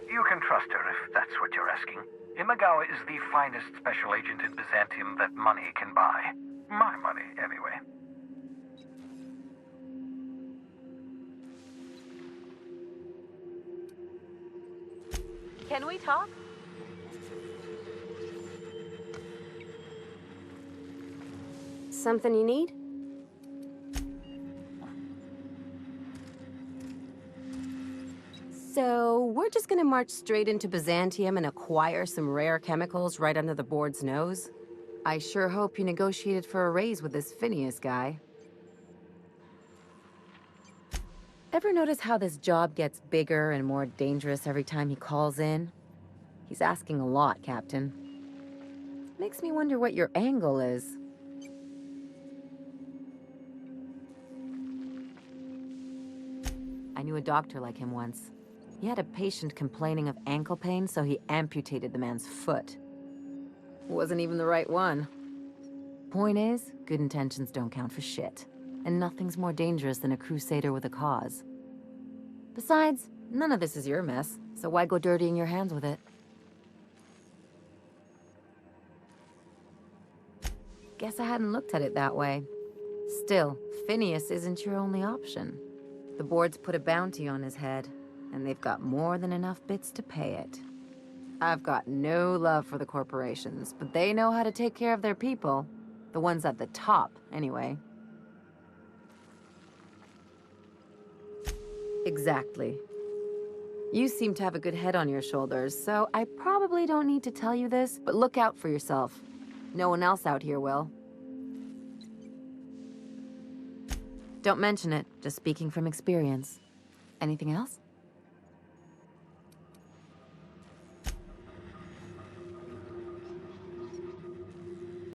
You can trust her if that's what you're asking. Imagawa is the finest special agent in Byzantium that money can buy. My money, anyway. Can we talk? Something you need? So, we're just gonna march straight into Byzantium and acquire some rare chemicals right under the board's nose? I sure hope you negotiated for a raise with this Phineas guy. Ever notice how this job gets bigger and more dangerous every time he calls in? He's asking a lot, Captain. Makes me wonder what your angle is. I knew a doctor like him once. He had a patient complaining of ankle pain, so he amputated the man's foot. Wasn't even the right one. Point is, good intentions don't count for shit. And nothing's more dangerous than a crusader with a cause. Besides, none of this is your mess, so why go dirtying your hands with it? Guess I hadn't looked at it that way. Still, Phineas isn't your only option. The board's put a bounty on his head, and they've got more than enough bits to pay it. I've got no love for the corporations, but they know how to take care of their people. The ones at the top, anyway. Exactly. You seem to have a good head on your shoulders, so I probably don't need to tell you this, but look out for yourself. No one else out here will. Don't mention it, just speaking from experience. Anything else?